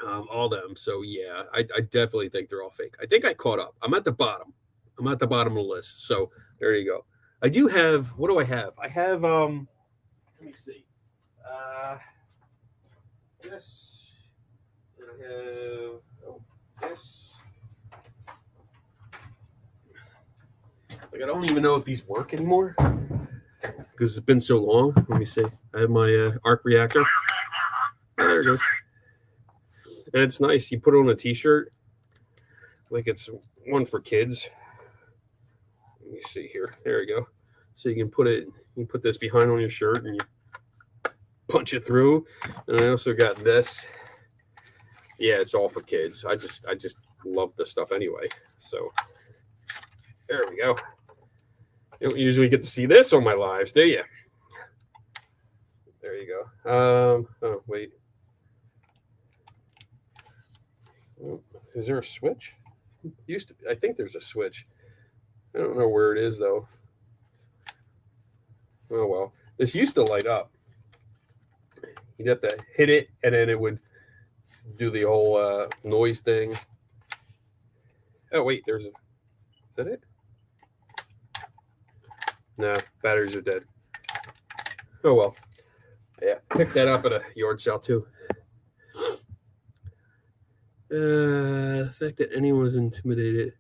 all them. So yeah, I definitely think they're all fake. I think I caught up. I'm at the bottom of the list. So there you go. I do have, what do I have? I have, let me see. This, and I have, this. Like, I don't even know if these work anymore because it's been so long. Let me see. I have my arc reactor. Oh, there it goes. And it's nice. You put it on a t-shirt. Like it's one for kids. Let me see here. There we go. So you can put this behind on your shirt and you punch it through. And I also got this. Yeah, it's all for kids. I just love this stuff anyway. So there we go. You don't usually get to see this on my lives, do you? There you go. Oh, wait. Is there a switch? Used to. I think there's a switch. I don't know where it is, though. Oh, well. This used to light up. You'd have to hit it, and then it would do the whole noise thing. Oh, wait. Is that it? No, batteries are dead. Oh, well. Yeah, picked that up at a yard sale, too. The fact that anyone was intimidated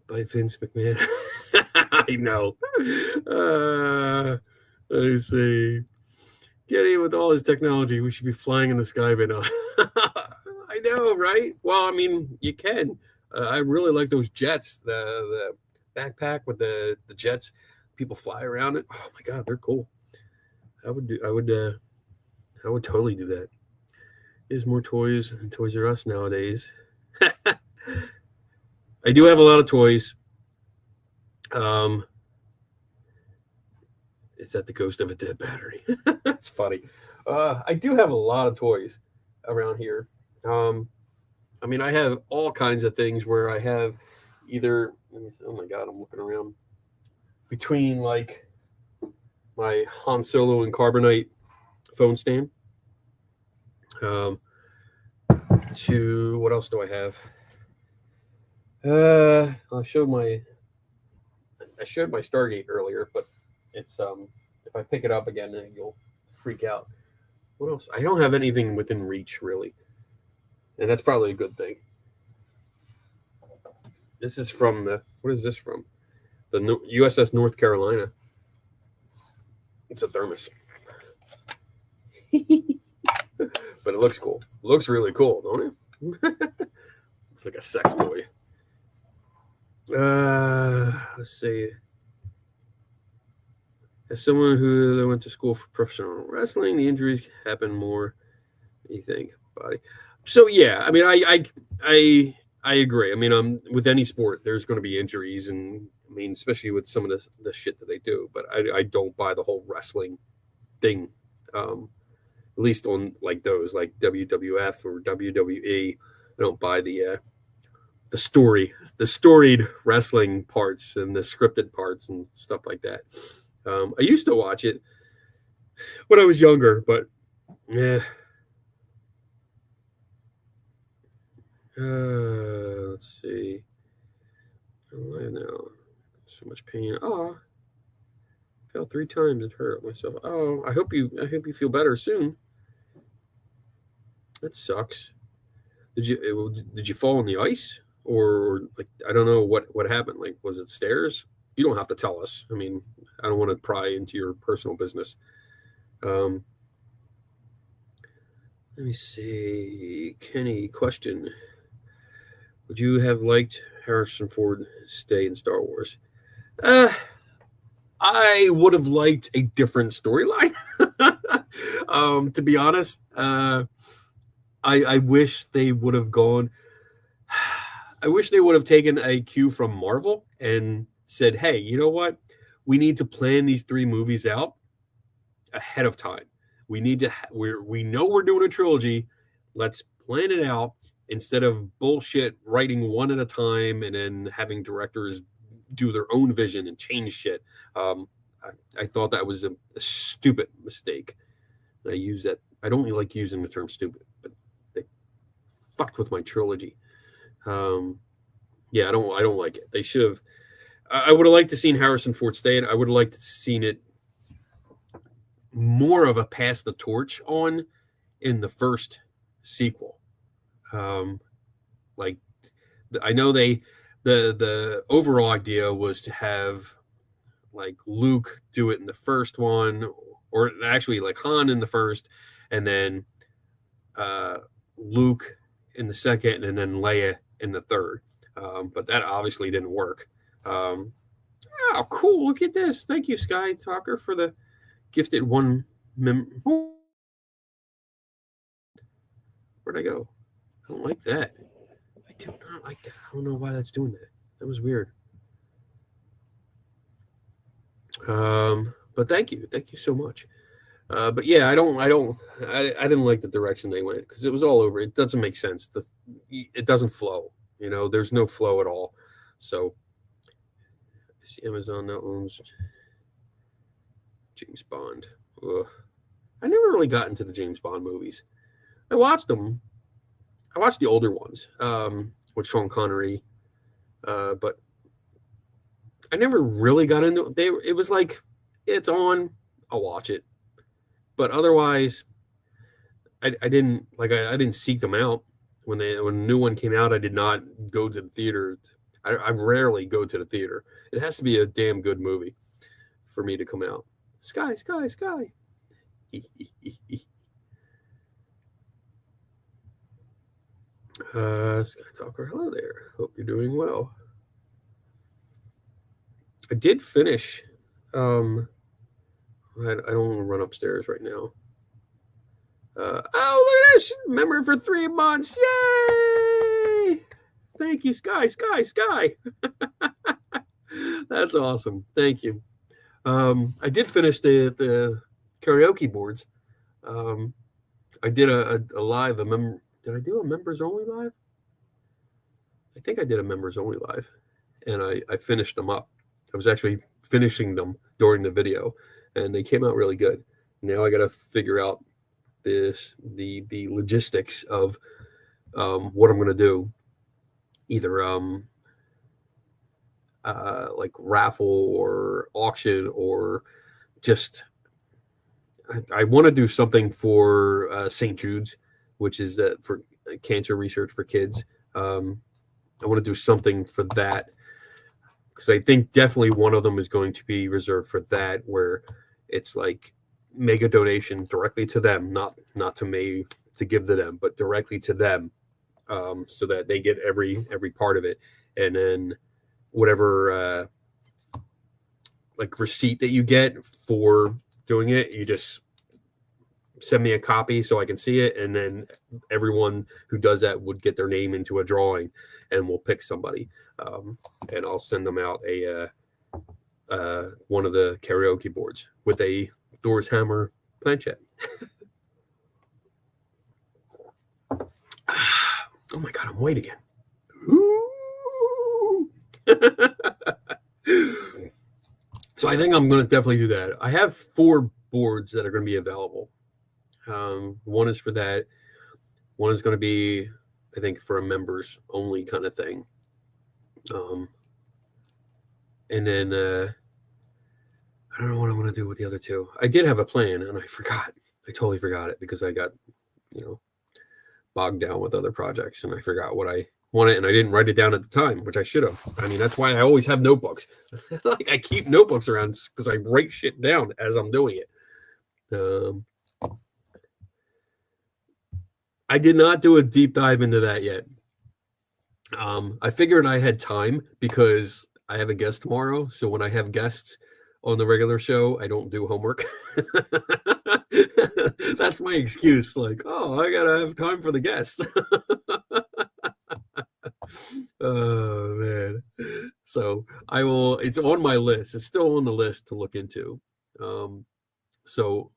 by Vince McMahon. I know. Let me see. Getting with all his technology, we should be flying in the sky by now. I know, right? Well, I mean, you can. I really like those jets, the backpack with the jets. People fly around it. Oh my God, they're cool. I would totally do that. There's more toys than Toys R Us nowadays. I do have a lot of toys. Is that the ghost of a dead battery? That's funny. I do have a lot of toys around here. I mean, I have all kinds of things where I have either. Oh my God, I'm looking around between like my Han Solo and Carbonite phone stand. To what else do I have? I showed my Stargate earlier, but it's if I pick it up again, you'll freak out. What else? I don't have anything within reach really, and that's probably a good thing. This is from the what is this from? The USS North Carolina. It's a thermos, but it looks cool. It looks really cool, don't it? It's like a sex toy. Let's see. As someone who went to school for professional wrestling, the injuries happen more than you think. Body. So yeah, I mean, I agree. I mean, with any sport, there's going to be injuries, and I mean, especially with some of the shit that they do. But I don't buy the whole wrestling thing. At least on like those, like WWF or WWE. I don't buy the storied wrestling parts and the scripted parts and stuff like that. I used to watch it when I was younger, but yeah. Let's see. Oh, I know. So much pain. Oh, I fell 3 times and hurt myself. Oh, I hope you feel better soon. That sucks. Did you fall on the ice? Or like I don't know what happened. Like was it stairs? You don't have to tell us. I mean, I don't want to pry into your personal business. Let me see. Kenny, question: would you have liked Harrison Ford stay in Star Wars? I would have liked a different storyline. To be honest, I wish they would have gone. I wish they would have taken a cue from Marvel and said, hey, you know what? We need to plan these 3 movies out ahead of time. We need to, we know we're doing a trilogy. Let's plan it out instead of bullshit writing one at a time and then having directors do their own vision and change shit. I thought that was a stupid mistake. And I use that. I don't like using the term stupid, but they fucked with my trilogy. Yeah, I don't like it. They should have. I would have liked to seen Harrison Ford stay. I would have liked to seen it more of a pass the torch on in the first sequel. Like I know the overall idea was to have like Luke do it in the first one, or actually like Han in the first, and then Luke in the second, and then Leia in the third. But that obviously didn't work. Oh, cool. Look at this. Thank you, Sky Talker, for the gifted one. Where'd I go? I don't like that. I do not like that. I don't know why that's doing that. That was weird. But thank you. Thank you so much. But yeah, I didn't like the direction they went because it was all over. It doesn't make sense. It doesn't flow. You know, there's no flow at all. So Amazon now owns James Bond. Ugh. I never really got into the James Bond movies. I watched them. I watched the older ones with Sean Connery, but I never really got into it. It was like it's on, I'll watch it, but otherwise, I didn't seek them out when a new one came out. I did not go to the theater. I rarely go to the theater. It has to be a damn good movie for me to come out. Sky. Sky Talker, hello there. Hope you're doing well. I did finish. I don't want to run upstairs right now. Oh, look at this! Member for 3 months. Yay! Thank you, Sky. That's awesome. Thank you. I did finish the karaoke boards. I did a live. Did I do a members only live? I think I did a members only live, and I finished them up. I was actually finishing them during the video, and they came out really good. Now I got to figure out the logistics of what I'm going to do, either like raffle or auction, or just I want to do something for St. Jude's, which is for cancer research for kids. I want to do something for that, because I think definitely one of them is going to be reserved for that, where it's like make a donation directly to them, not to me to give to them, but directly to them, so that they get every part of it, and then whatever like receipt that you get for doing it, you just send me a copy so I can see it, and then everyone who does that would get their name into a drawing, and we'll pick somebody, and I'll send them out a one of the karaoke boards with a Thor's Hammer planchette. Oh my god, I'm white again. So I think I'm going to definitely do that. I have 4 boards that are going to be available. One is for that. One is going to be, I think, for a members only kind of thing. And then I don't know what I want to do with the other 2. I did have a plan, and I forgot. I totally forgot it because I got, bogged down with other projects, and I forgot what I wanted, and I didn't write it down at the time, which I should have. I mean, that's why I always have notebooks. Like, I keep notebooks around because I write shit down as I'm doing it. I did not do a deep dive into that yet. I figured I had time because I have a guest tomorrow. So when I have guests on the regular show, I don't do homework. That's my excuse. Like, oh, I gotta have time for the guests. Oh man. So I will. It's on my list. It's still on the list to look into. So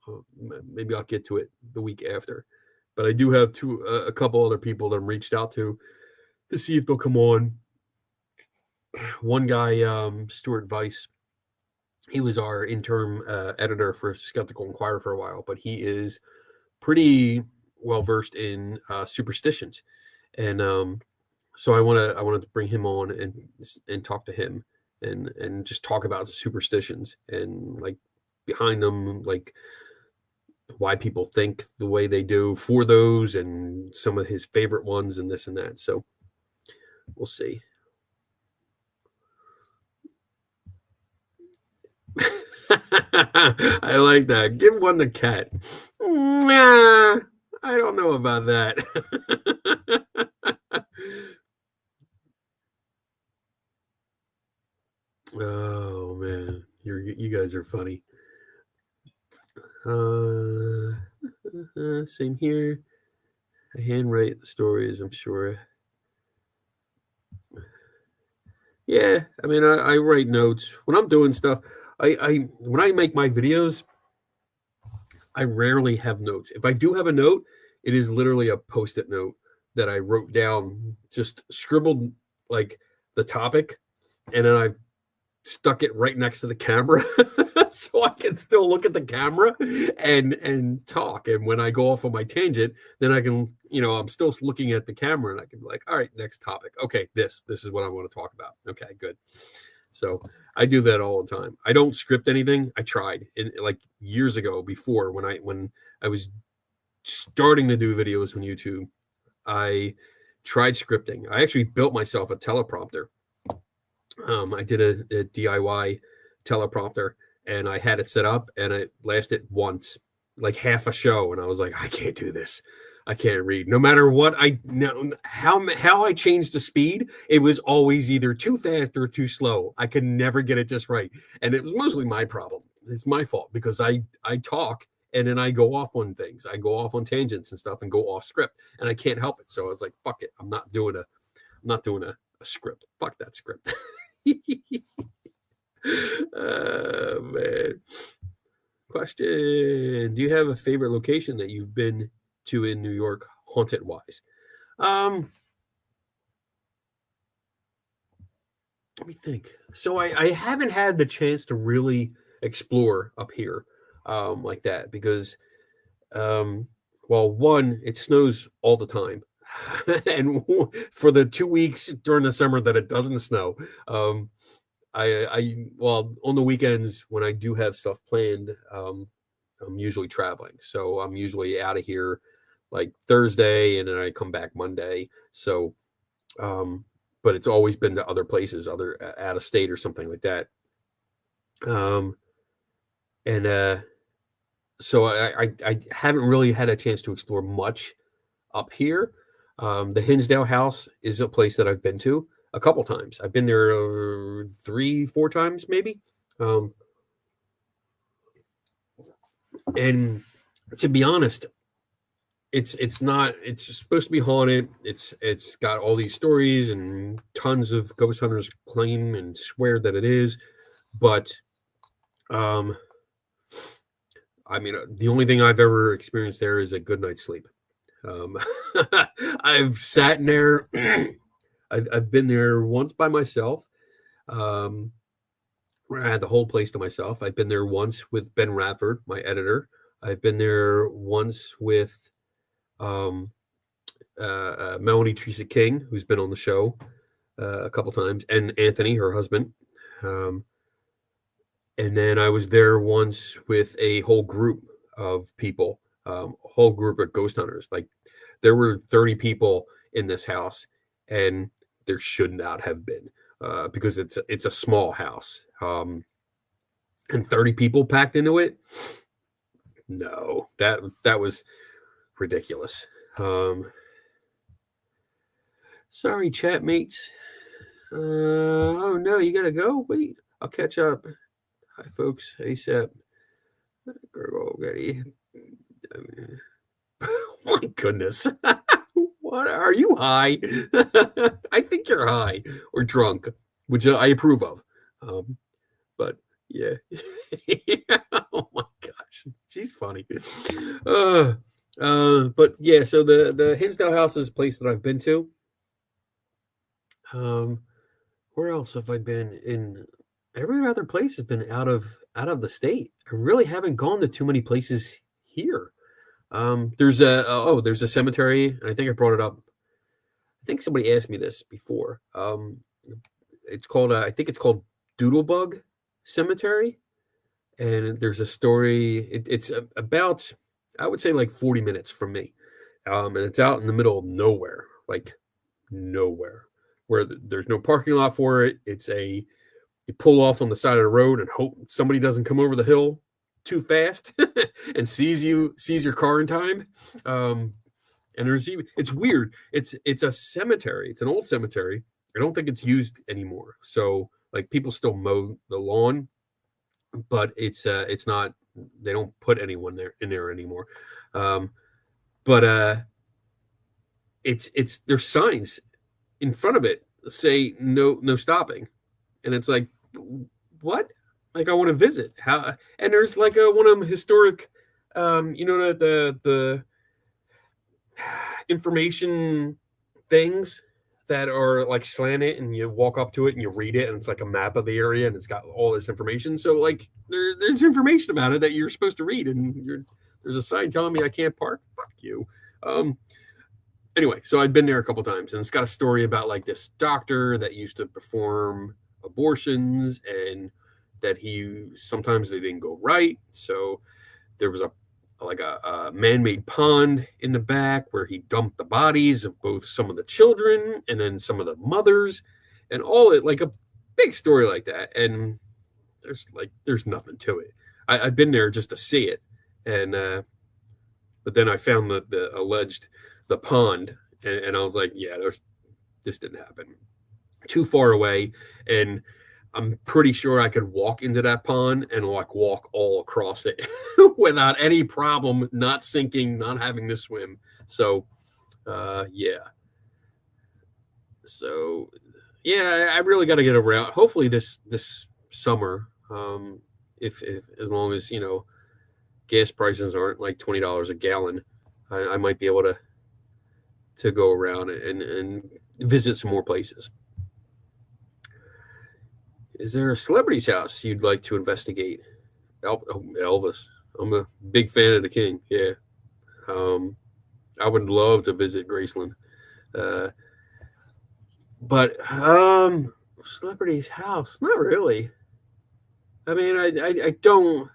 maybe I'll get to it the week after. But I do have a couple other people that I'm reached out to see if they'll come on. One guy, Stuart Weiss, he was our interim editor for Skeptical Inquirer for a while, but he is pretty well versed in superstitions, and so I wanted to bring him on and talk to him and just talk about superstitions and like behind them, like why people think the way they do for those, and some of his favorite ones, and this and that. So we'll see. I like that. Give one to Cat. Nah, I don't know about that. Oh man, you guys are funny. Same here. I handwrite the stories, I'm sure. Yeah, I mean, I write notes when I'm doing stuff. When I make my videos, I rarely have notes. If I do have a note, it is literally a Post-it note that I wrote down, just scribbled like the topic, and then I stuck it right next to the camera so I can still look at the camera and talk. And when I go off on my tangent, then I can, I'm still looking at the camera, and I can be like, all right, next topic. Okay, this is what I want to talk about. Okay, good. So I do that all the time. I don't script anything. I tried like years ago before when I was starting to do videos on YouTube. I tried scripting. I actually built myself a teleprompter. I did a DIY teleprompter, and I had it set up, and it lasted once, like half a show, and I was like, I can't do this. I can't read. No matter what I know, how I changed the speed, it was always either too fast or too slow. I could never get it just right, and it was mostly my problem. It's my fault because I talk and then I go off on things. I go off on tangents and stuff and go off script, and I can't help it. So I was like, fuck it. I'm not doing a script. Fuck that script. Oh, man. Question: do you have a favorite location that you've been to in New York, haunted wise? Let me think. So I haven't had the chance to really explore up here like that, because Well, one, it snows all the time. And for the 2 weeks during the summer that it doesn't snow, well, on the weekends when I do have stuff planned, I'm usually traveling. So I'm usually out of here like Thursday and then I come back Monday. So, but it's always been to other places, other out of state or something like that. And so I haven't really had a chance to explore much up here. The Hinsdale House is a place that I've been to a couple times. I've been there 3-4 times maybe. And to be honest, it's not. It's supposed to be haunted. It's got all these stories and tons of ghost hunters claim and swear that it is, but I mean, the only thing I've ever experienced there is a good night's sleep. I've sat in there. I've been there once by myself. Where I had the whole place to myself. I've been there once with Ben Radford, my editor. I've been there once with Melanie Teresa King, who's been on the show a couple times, and Anthony, her husband. And then I was there once with a whole group of people, a whole group of ghost hunters. Like there were 30 people in this house, and there should not have been because it's a small house. And 30 people packed into it. No, that was ridiculous. Sorry, chat mates. Oh no, you gotta go. Wait, I'll catch up. Hi, folks. ASAP. My goodness. What are you high? I think you're high or drunk, which I approve of. But yeah. Oh my gosh, she's funny. But yeah, so the Hinsdale House is a place that I've been to. Where else have I been? In every other place has been out of the state. I really haven't gone to too many places here. There's a cemetery, and I think I brought it up. I think somebody asked me this before. It's called I think it's called Doodlebug Cemetery, and there's a story. It's about, I would say, like 40 minutes from me, and it's out in the middle of nowhere, like nowhere, where there's no parking lot for it. You pull off on the side of the road and hope somebody doesn't come over the hill too fast and sees your car in time. And it's weird. It's a cemetery. It's an old cemetery. I don't think it's used anymore. So like people still mow the lawn, but it's not. They don't put anyone in there anymore. But there's signs in front of it that say no stopping, and it's like, what? Like I want to visit. How? And there's like one of them historic, the information things that are like slanted, and you walk up to it and you read it, and it's like a map of the area, and it's got all this information. So like there's information about it that you're supposed to read, and there's a sign telling me I can't park. Fuck you. Anyway, so I've been there a couple times, and it's got a story about like this doctor that used to perform abortions, and that sometimes they didn't go right. So there was a man-made pond in the back where he dumped the bodies of both some of the children and then some of the mothers, and all it, like a big story like that. And there's nothing to it. I've been there just to see it, and but then I found the alleged the pond, and I was like, yeah, this didn't happen. Too far away, and I'm pretty sure I could walk into that pond and like walk all across it without any problem, not sinking, not having to swim. So, yeah. So, yeah, I really got to get around. Hopefully this summer, if as long as gas prices aren't like $20 a gallon, I might be able to go around and visit some more places. Is there a celebrity's house you'd like to investigate? Elvis. I'm a big fan of the King. Yeah. I would love to visit Graceland. Uh, but celebrity's house, not really. I mean, I don't.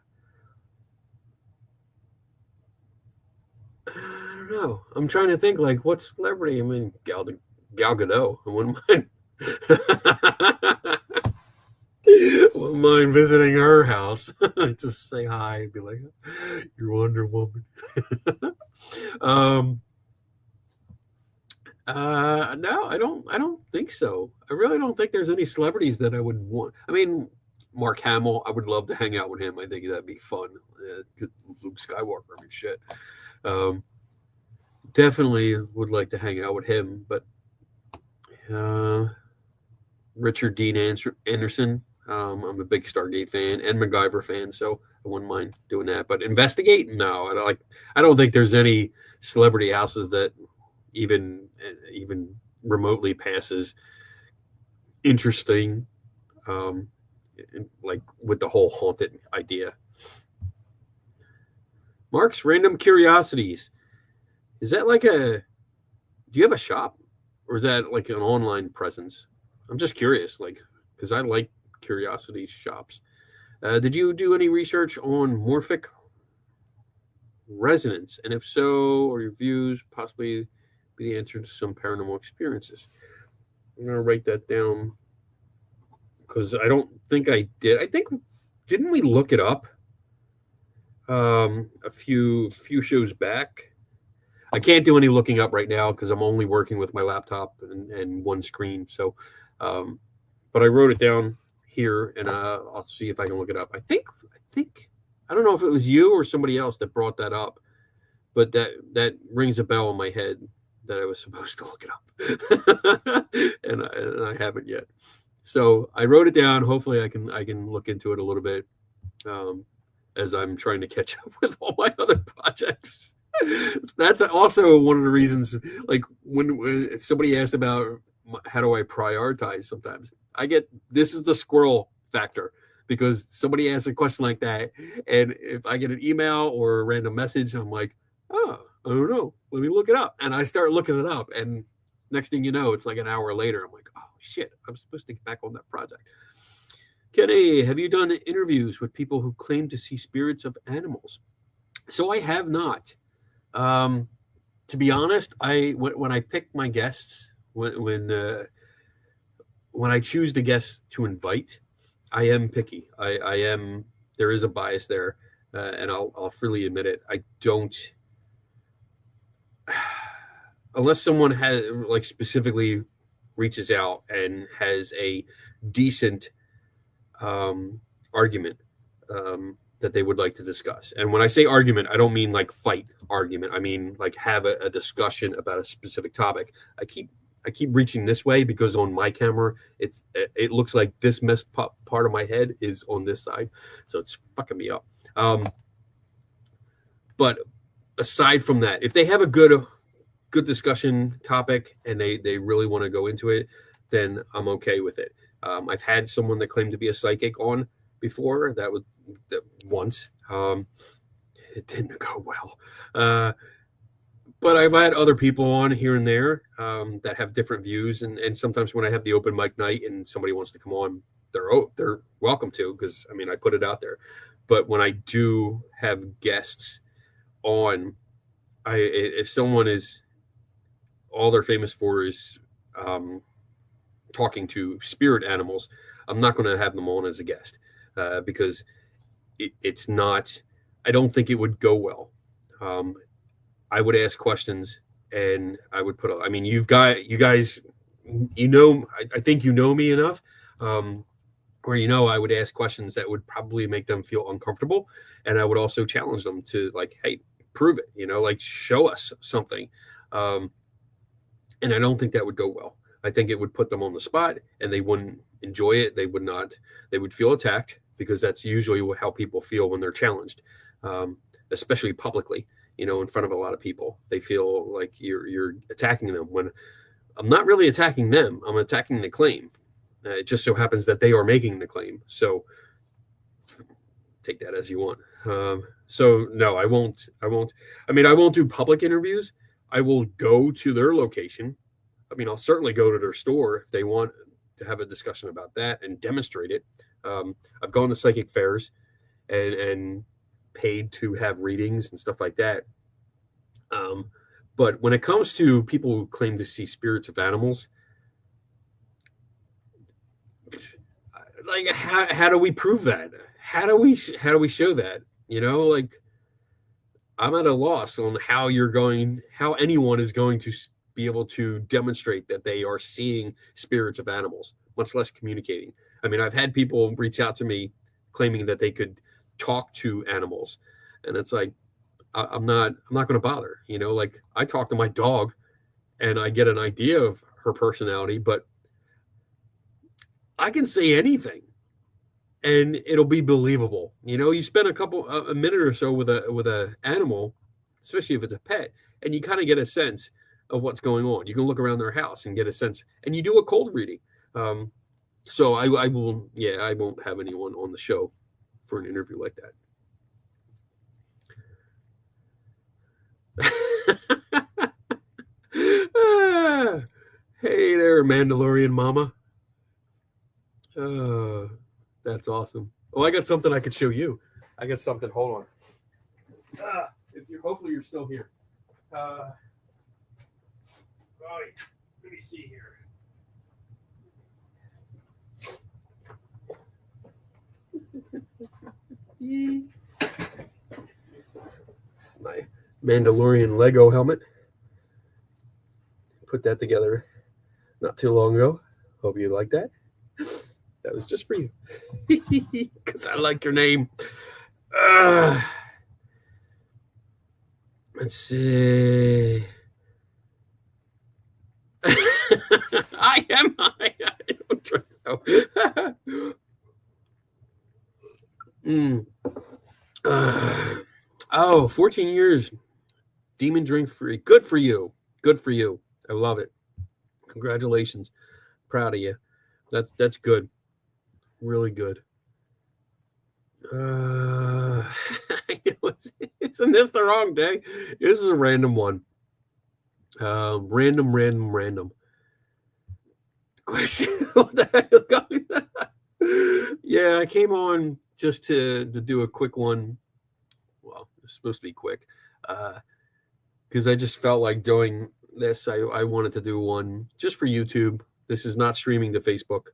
I don't know. I'm trying to think like what celebrity. I mean, Gal Gadot. I wouldn't mind. Wouldn't mind visiting her house. Just say hi and be like, "You're Wonder Woman." um. No, I don't. I don't think so. I really don't think there's any celebrities that I would want. I mean, Mark Hamill. I would love to hang out with him. I think that'd be fun. Luke Skywalker. I mean, shit. Um, Definitely would like to hang out with him. But Richard Dean Anderson. I'm a big Stargate fan and MacGyver fan, so I wouldn't mind doing that. But investigate, no. I don't think there's any celebrity houses that even remotely passes interesting, like with the whole haunted idea. Mark's Random Curiosities. Is that like do you have a shop, or is that like an online presence? I'm just curious, like, because I like curiosity shops. Did you do any research on morphic resonance? And if so, or your views possibly be the answer to some paranormal experiences? I'm going to write that down because I don't think I did. I think, didn't we look it up a few shows back? I can't do any looking up right now because I'm only working with my laptop and one screen. So, but I wrote it down here, and I'll see if I can look it up. I think I don't know if it was you or somebody else that brought that up, but that rings a bell in my head that I was supposed to look it up, and I haven't yet. So I wrote it down. Hopefully, I can look into it a little bit as I'm trying to catch up with all my other projects. That's also one of the reasons, like when somebody asked about how do I prioritize, sometimes I get, this is the squirrel factor, because somebody asks a question like that, and if I get an email or a random message, I'm like, oh, I don't know, let me look it up, and I start looking it up, and next thing you know, it's like an hour later, I'm like, oh shit, I'm supposed to get back on that project. Kenny, have you done interviews with people who claim to see spirits of animals? So I have not. To be honest, when I pick my guests, when I choose the guests to invite, I am picky. I am. There is a bias there, and I'll freely admit it. I don't, unless someone has like specifically reaches out and has a decent argument that they would like to discuss. And when I say argument, I don't mean like fight argument. I mean like have a discussion about a specific topic. I keep reaching this way because on my camera it looks like this messed up part of my head is on this side, so it's fucking me up. But aside from that, if they have a good discussion topic and they really want to go into it, then I'm okay with it. I've had someone that claimed to be a psychic on before. That once. It didn't go well. But I've had other people on here and there that have different views, and sometimes when I have the open mic night and somebody wants to come on, they're welcome to, because I mean I put it out there. But when I do have guests on, if someone is, all they're famous for is talking to spirit animals, I'm not going to have them on as a guest because it's not. I don't think it would go well. I would ask questions, and I would put. I mean, you guys, I think you know me enough, where I would ask questions that would probably make them feel uncomfortable, and I would also challenge them to like, hey, prove it. Like show us something. And I don't think that would go well. I think it would put them on the spot, and they wouldn't enjoy it. They would not. They would feel attacked, because that's usually how people feel when they're challenged, especially publicly. In front of a lot of people, they feel like you're attacking them, when I'm not really attacking them. I'm attacking the claim. It just so happens that they are making the claim. So take that as you want. So no, I won't. I mean, I won't do public interviews. I will go to their location. I mean, I'll certainly go to their store if they want to have a discussion about that and demonstrate it. I've gone to psychic fairs and paid to have readings and stuff like that. But when it comes to people who claim to see spirits of animals, like how do we prove that? How do we show that? You know, like I'm at a loss on how anyone is going to be able to demonstrate that they are seeing spirits of animals, much less communicating. I mean, I've had people reach out to me claiming that they could talk to animals, and it's like, I'm not going to bother. You know, like I talk to my dog and I get an idea of her personality, but I can say anything and it'll be believable. You know, you spend a minute or so with a animal, especially if it's a pet, and you kind of get a sense of what's going on. You can look around their house and get a sense, and you do a cold reading. So I won't have anyone on the show for an interview like that. Hey there, Mandalorian mama. That's awesome. Oh, I got something I could show you. I got something. Hold on. Hopefully you're still here. Let me see here. It's my Mandalorian Lego helmet. Put that together not too long ago. Hope you like that. That was just for you. Because I like your name. Let's see. I don't try to know. 14 years. Demon drink free. Good for you. Good for you. I love it. Congratulations. Proud of you. That's good. Really good. Isn't this the wrong day? This is a random one. Random question. What the heck is going on? Yeah, I came on just to do a quick one. Well, it's supposed to be quick. Because I just felt like doing this. I wanted to do one just for YouTube. This is not streaming to Facebook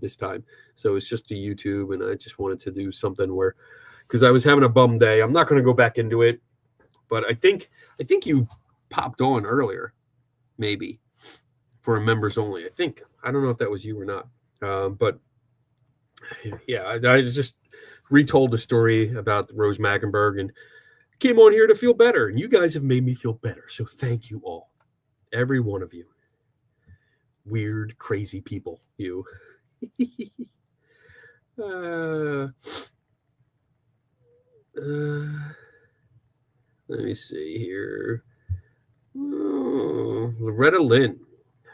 this time. So it's just to YouTube, and I just wanted to do something where, because I was having a bum day. I'm not going to go back into it, but I think you popped on earlier, maybe for a members only. I don't know if that was you or not, but yeah, I just retold the story about Rose Mackenberg and came on here to feel better, and you guys have made me feel better. So thank you all, every one of you. Weird, crazy people, you. Let me see here. Loretta Lynn.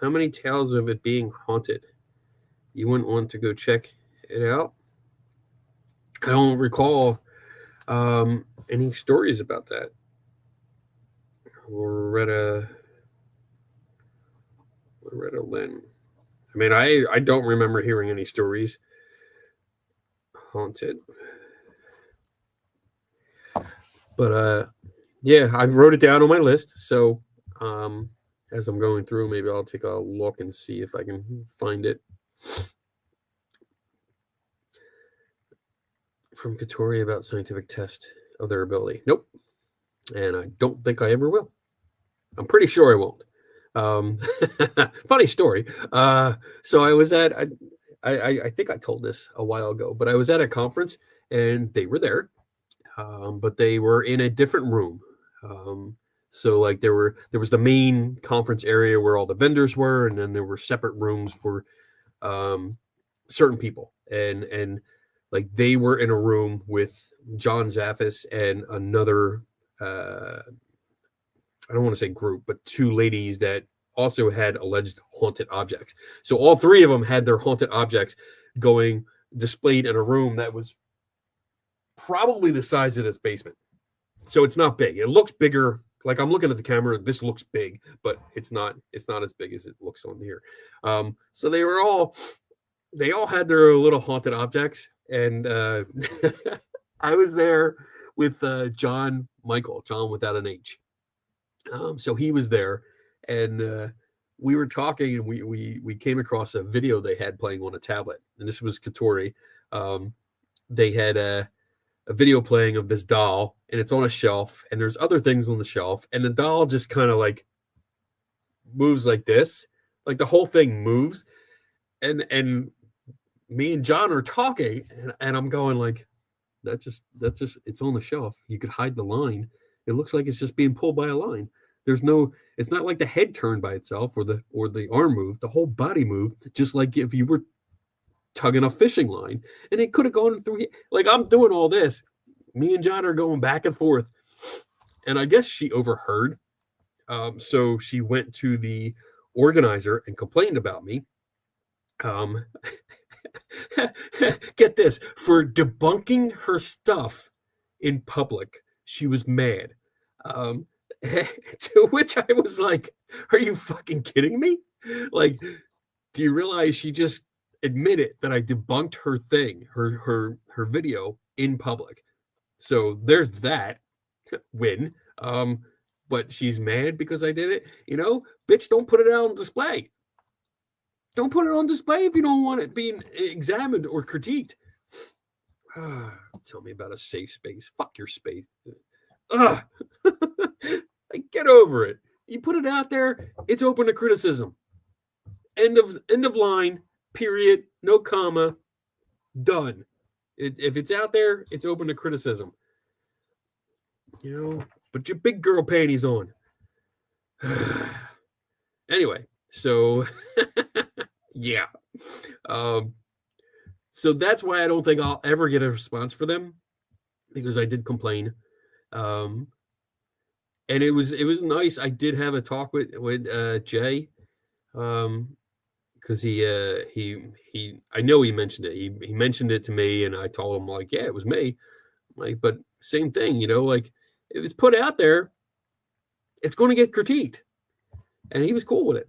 How many tales of it being haunted? You wouldn't want to go check it out? I don't recall any stories about that. Loretta Lynn. I mean, I don't remember hearing any stories. Haunted. But yeah, I wrote it down on my list. So as I'm going through, maybe I'll take a look and see if I can find it. From Katori about scientific test of their ability. Nope. And I don't think I ever will. I'm pretty sure I won't. Funny story. So I was at, I think I told this a while ago, but I was at a conference and they were there, but they were in a different room. So like there was the main conference area where all the vendors were, and then there were separate rooms for certain people, and like they were in a room with John Zaffis and another I don't want to say group, but two ladies that also had alleged haunted objects. So all three of them had their haunted objects going displayed in a room that was probably the size of this basement. So it's not big. It looks bigger Like I'm looking at the camera, this looks big, but it's not as big as it looks on here. So they all had their little haunted objects, and I was there with John without an H. So he was there, and we were talking, and we came across a video they had playing on a tablet, and this was Katori. They had a video playing of this doll, and it's on a shelf, and there's other things on the shelf, and the doll just kind of like moves like this, like the whole thing moves, and me and John are talking, and I'm going like, that just it's on the shelf. You could hide the line. It looks like it's just being pulled by a line. It's not like the head turned by itself or the arm moved. The whole body moved, just like if you were tugging a fishing line, and it could have gone through. Like I'm doing all this, me and John are going back and forth, and I guess she overheard. So she went to the organizer and complained about me. Get this, for debunking her stuff in public. She was mad. To which I was like, are you fucking kidding me? Like, do you realize she just admitted that I debunked her thing, her video in public? So there's that win. But she's mad because I did it. Bitch, don't put it out on display. Don't put it on display if you don't want it being examined or critiqued. Tell me about a safe space. Fuck your space. Get over it. You put it out there, it's open to criticism. End of line, period, no comma, done. If it's out there, it's open to criticism. Put your big girl panties on. Anyway, so yeah. So that's why I don't think I'll ever get a response for them, because I did complain. And it was nice. I did have a talk with Jay, because he I know he mentioned it. He mentioned it to me, and I told him like, yeah, it was me. Like, but same thing, like if it's put out there, it's going to get critiqued, and he was cool with it.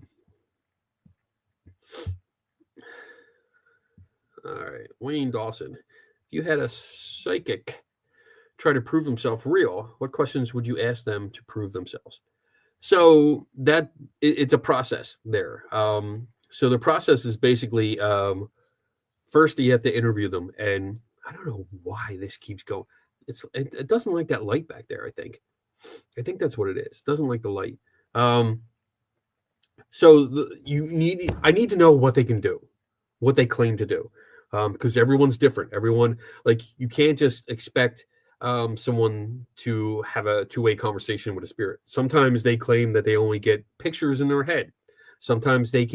All right, Wayne Dawson, if you had a psychic try to prove himself real, what questions would you ask them to prove themselves? So that it's a process there. So the process is basically, first you have to interview them, and I don't know why this keeps going. It doesn't like that light back there. I think that's what it is. It doesn't like the light. So I need to know what they can do, what they claim to do, because everyone's different. Everyone, like, you can't just expect someone to have a two-way conversation with a spirit. Sometimes they claim that they only get pictures in their head. Sometimes they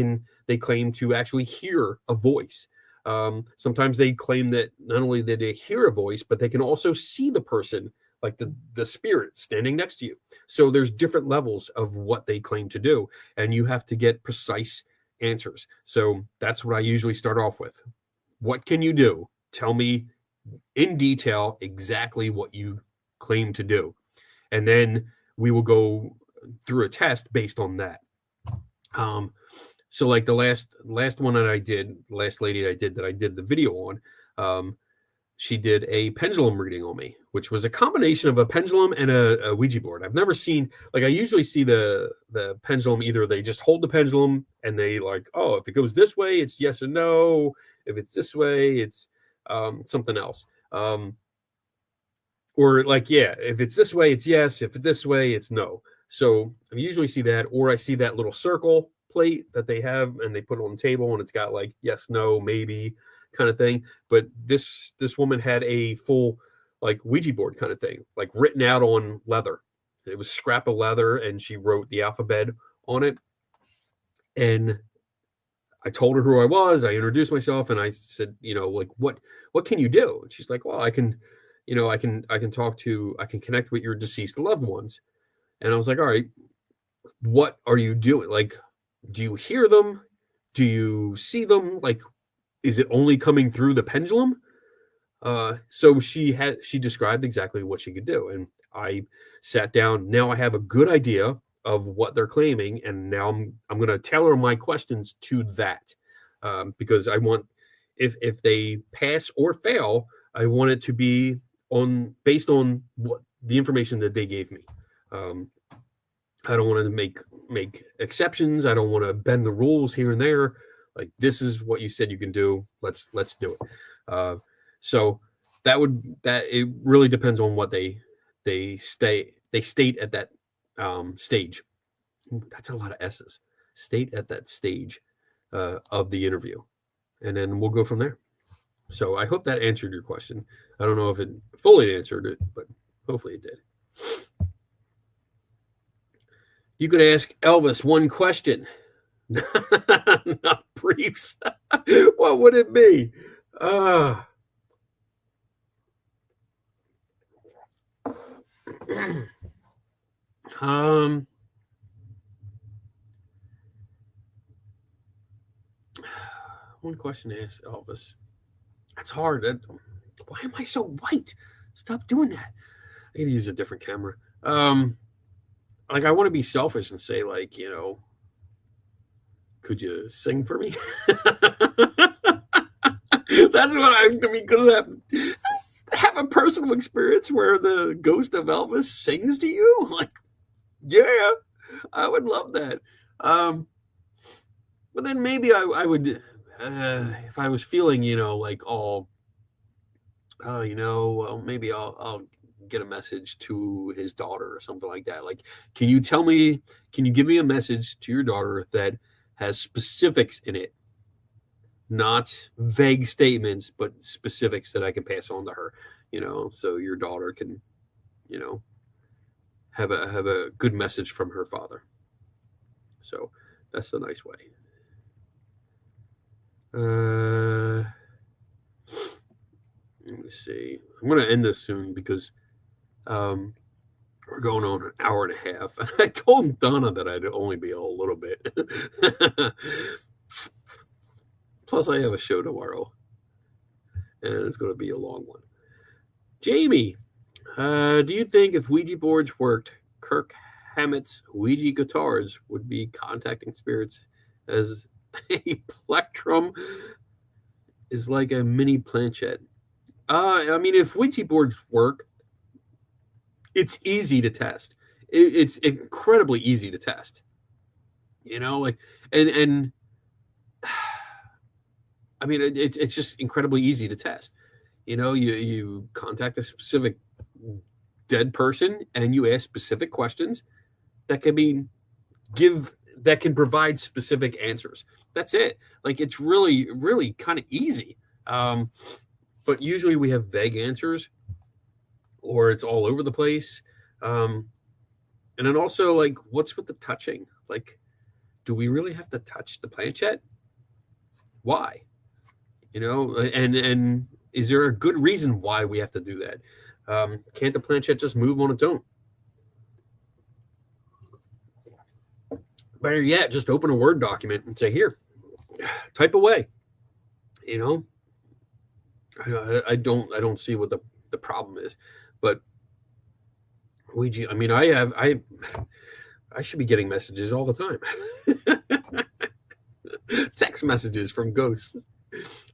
claim to actually hear a voice. Sometimes they claim that not only did they hear a voice, but they can also see the person, like the spirit standing next to you. So there's different levels of what they claim to do, and you have to get precise answers. So that's what I usually start off with. What can you do? Tell me in detail exactly what you claim to do, and then we will go through a test based on that. So like the last one that I did, last lady I did the video on, she did a pendulum reading on me, which was a combination of a pendulum and a Ouija board. I've never seen, like, I usually see the pendulum, either they just hold the pendulum and they like, oh, if it goes this way, it's yes or no. If it's this way, it's something else. Or like, yeah, if it's this way, it's yes. If it's this way, it's no. So I usually see that, or I see that little circle plate that they have and they put it on the table, and it's got like yes, no, maybe kind of thing. But this woman had a full like Ouija board kind of thing, like written out on leather. It was scrap of leather, and she wrote the alphabet on it. And I told her who I was. I introduced myself, and I said, like, what can you do? And she's like, well, I can connect with your deceased loved ones. And I was like, all right, what are you doing? Like, do you hear them? Do you see them? Like, is it only coming through the pendulum? So she described exactly what she could do. And I sat down. Now I have a good idea of what they're claiming, and now I'm going to tailor my questions to that, because I want, if they pass or fail, I want it to be based on what the information that they gave me. I don't want to make exceptions. I don't want to bend the rules here and there. Like, this is what you said you can do. Let's do it. So that it really depends on what they state at that stage. That's a lot of S's. State at that stage of the interview, and then we'll go from there. So I hope that answered your question. I don't know if it fully answered it, but hopefully it did. You could ask Elvis one question. Not briefs. What would it be? One question to ask Elvis. That's hard. Why am I so white? Stop doing that. I need to use a different camera. Like, I want to be selfish and say, like, could you sing for me? That's what I mean. Because have a personal experience where the ghost of Elvis sings to you. Like, yeah, I would love that. But then maybe I would, if I was feeling, like, well, maybe I'll get a message to his daughter or something like that. Like, can you give me a message to your daughter that has specifics in it, not vague statements, but specifics that I can pass on to her, so your daughter can, have a good message from her father. So that's the nice way. Let me see. I'm going to end this soon because we're going on an hour and a half. I told Donna that I'd only be a little bit. Plus, I have a show tomorrow, and it's going to be a long one. Jamie, do you think if Ouija boards worked, Kirk Hammett's Ouija guitars would be contacting spirits, as a plectrum is like a mini planchette? I mean, if Ouija boards work, it's easy to test. It's incredibly easy to test. Like, and I mean, it's just incredibly easy to test. You contact a specific dead person and you ask specific questions that can provide specific answers. That's it. Like, it's really, really kind of easy. But usually we have vague answers, or it's all over the place. And then also, like, what's with the touching? Like, do we really have to touch the planchette? Why? And is there a good reason why we have to do that? Can't the planchette just move on its own? Better yet, just open a Word document and say, here, type away. I don't see what the problem is. But Ouija, I mean, I should be getting messages all the time. Text messages from ghosts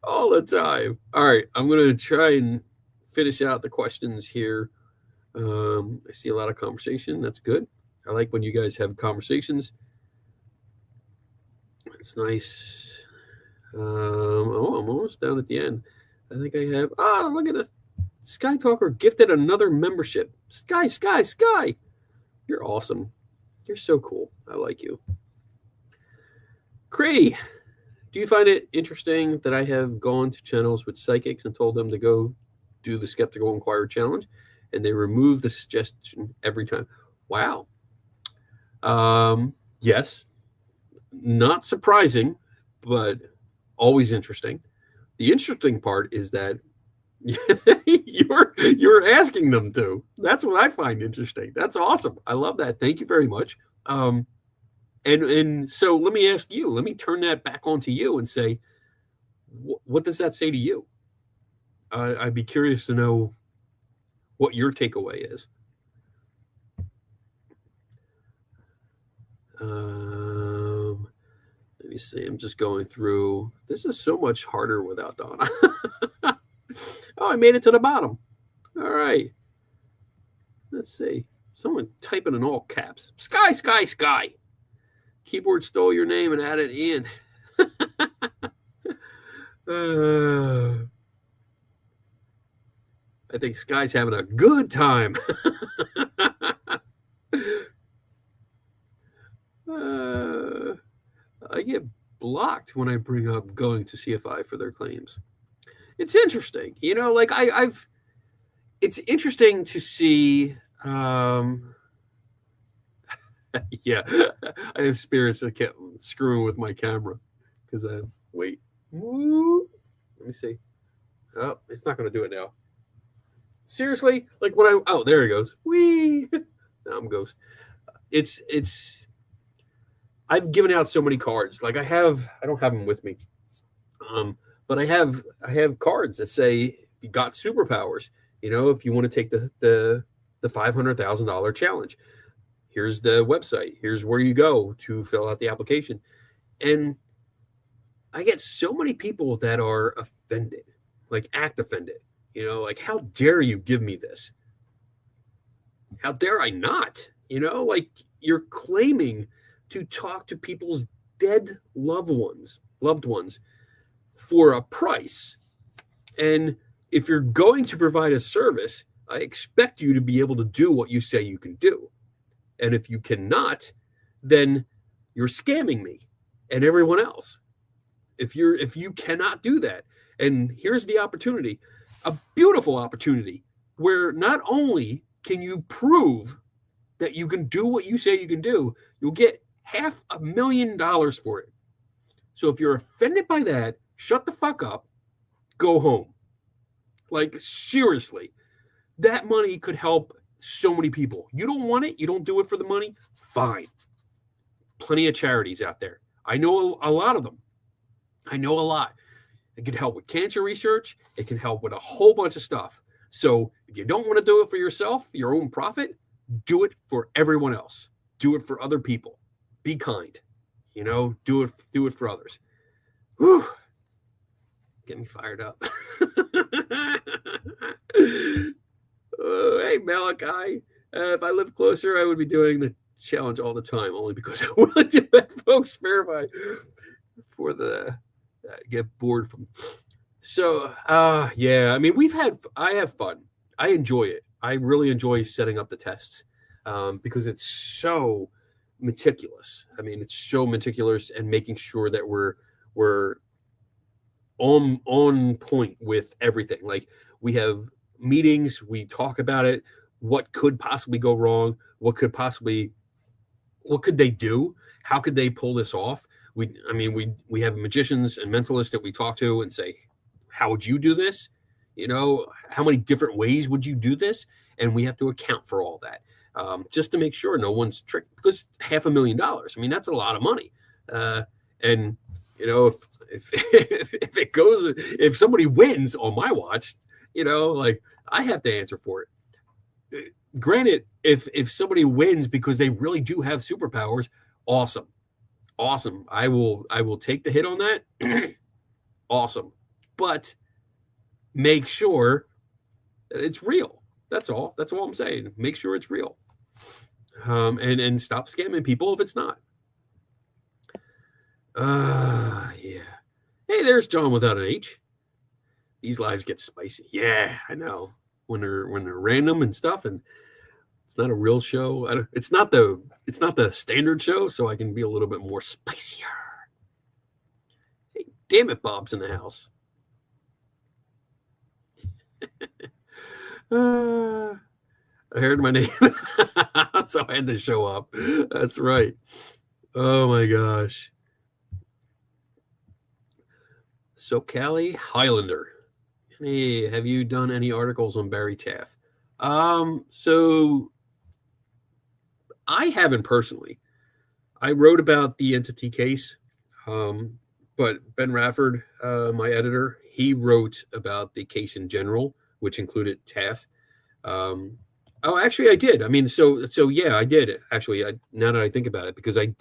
all the time. All right, I'm going to try and finish out the questions here. I see a lot of conversation. That's good. I like when you guys have conversations. It's nice. I'm almost down at the end. I think I have. Look at the Sky Talker gifted another membership. Sky. You're awesome. You're so cool. I like you. Cree, do you find it interesting that I have gone to channels with psychics and told them to go do the Skeptical Inquirer challenge, and they remove the suggestion every time? Wow. Yes. Not surprising, but always interesting. The interesting part is that you're asking them to. That's what I find interesting. That's awesome. I love that. Thank you very much. And so let me ask you. Let me turn that back onto you and say, what does that say to you? I'd be curious to know what your takeaway is. Let me see. I'm just going through. This is so much harder without Donna. Oh, I made it to the bottom. All right. Let's see. Someone typing in all caps. Sky, sky, sky. Keyboard stole your name and added in. I think Sky's having a good time. I get blocked when I bring up going to CFI for their claims. It's interesting, like I've. It's interesting to see. Yeah, I have spirits that kept screwing with my camera because I have. Wait, woo, let me see. Oh, it's not going to do it now. Seriously, like when I. Oh, there it goes. Wee. Now I'm ghost. It's. I've given out so many cards. Like I don't have them with me. But I have cards that say you got superpowers. If you want to take the $500,000 challenge, here's the website. Here's where you go to fill out the application. And I get so many people that are offended, like act offended. Like how dare you give me this? How dare I not? Like you're claiming to talk to people's dead loved ones for a price. And if you're going to provide a service, I expect you to be able to do what you say you can do. And if you cannot, then you're scamming me and everyone else. If you cannot do that, and here's the opportunity, a beautiful opportunity where not only can you prove that you can do what you say you can do, you'll get $500,000 for it. So if you're offended by that, shut the fuck up, go home. Like, seriously, that money could help so many people. You don't want it, you don't do it for the money, fine. Plenty of charities out there. I know a lot of them. I know a lot. It can help with cancer research. It can help with a whole bunch of stuff. So if you don't want to do it for yourself, your own profit, do it for everyone else. Do it for other people. Be kind. Do it for others. Whew. Get me fired up. Hey, Malachi. If I lived closer, I would be doing the challenge all the time, only because I wanted to let folks verify for the get bored from. So, yeah, I mean, I have fun. I enjoy it. I really enjoy setting up the tests because it's so meticulous. I mean, it's so meticulous and making sure that we're on point with everything. Like we have meetings, we talk about it. What could possibly go wrong? What could they do? How could they pull this off? We have magicians and mentalists that we talk to and say, how would you do this? How many different ways would you do this? And we have to account for all that just to make sure no one's tricked, because $500,000, I mean, that's a lot of money. And if somebody wins on my watch, like I have to answer for it. Granted, if somebody wins because they really do have superpowers, awesome. I will take the hit on that. Awesome. But make sure that it's real. That's all I'm saying. Make sure it's real. And stop scamming people if it's not. Yeah. Hey, there's John without an H. These lives get spicy. Yeah, I know. When they're random and stuff, and it's not a real show. It's not the standard show, so I can be a little bit more spicier. Hey, damn it, Bob's in the house. I heard my name, so I had to show up. That's right. Oh my gosh. So Callie Highlander. Hey, have you done any articles on Barry Taff? So I haven't personally. I wrote about the entity case, but Ben Rafford, my editor, he wrote about the case in general, which included Taff. Oh, actually, I did. I mean, so yeah, I did actually. Now that I think about it, because I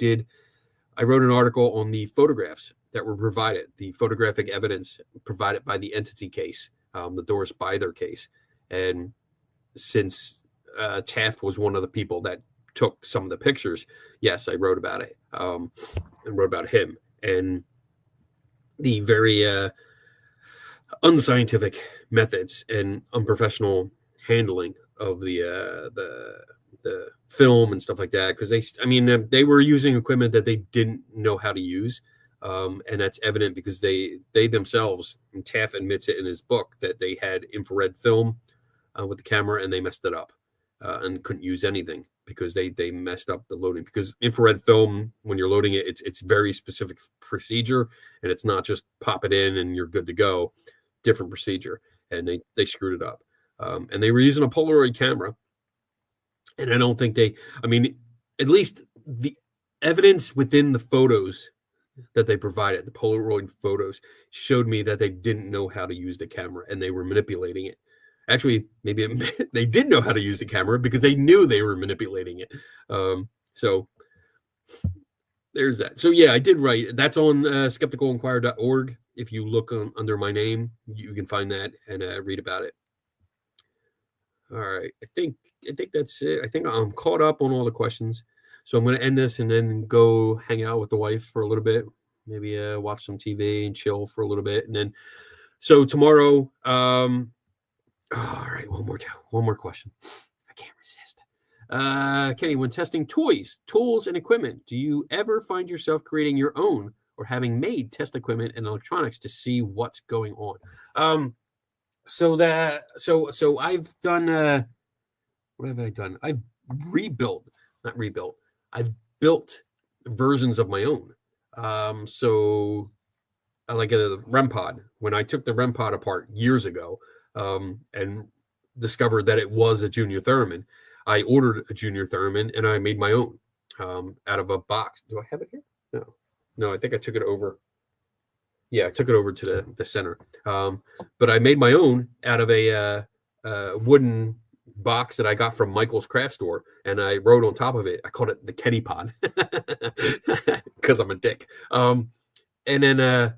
wrote an article on the photographs that were provided, the photographic evidence provided by the entity case, the Doris Byther case, and since Taft was one of the people that took some of the pictures, yes, I wrote about it, and wrote about him and the very unscientific methods and unprofessional handling of the film and stuff like that, because they were using equipment that they didn't know how to use, and that's evident because they themselves, and Taft admits it in his book, that they had infrared film with the camera and they messed it up, and couldn't use anything because they messed up the loading, because infrared film, when you're loading it, it's very specific procedure, and it's not just pop it in and you're good to go. Different procedure, and they screwed it up, and they were using a Polaroid camera, and I don't think at least the evidence within the photos that they provided, the Polaroid photos, showed me that they didn't know how to use the camera and they were manipulating it. Actually, maybe they did know how to use the camera because they knew they were manipulating it. So there's that. So yeah, I did write. That's on skepticalinquirer.org. If you look under my name, you can find that and read about it. All right, I think that's it. I think I'm caught up on all the questions, so I'm going to end this and then go hang out with the wife for a little bit, maybe watch some TV and chill for a little bit, and then so tomorrow. All right, one more question. I can't resist. Kenny, when testing toys, tools, and equipment, do you ever find yourself creating your own or having made test equipment and electronics to see what's going on? So I've done. What have I done? I've not rebuilt. I've built versions of my own. So I like a REM pod. When I took the REM pod apart years ago, and discovered that it was a Junior Thurman, I ordered a Junior Thurman and I made my own out of a box. Do I have it here? No, I think I took it over. Yeah, I took it over to the center. But I made my own out of a wooden box that I got from Michael's craft store, and I wrote on top of it. I called it the Kenny Pod because I'm a dick. And then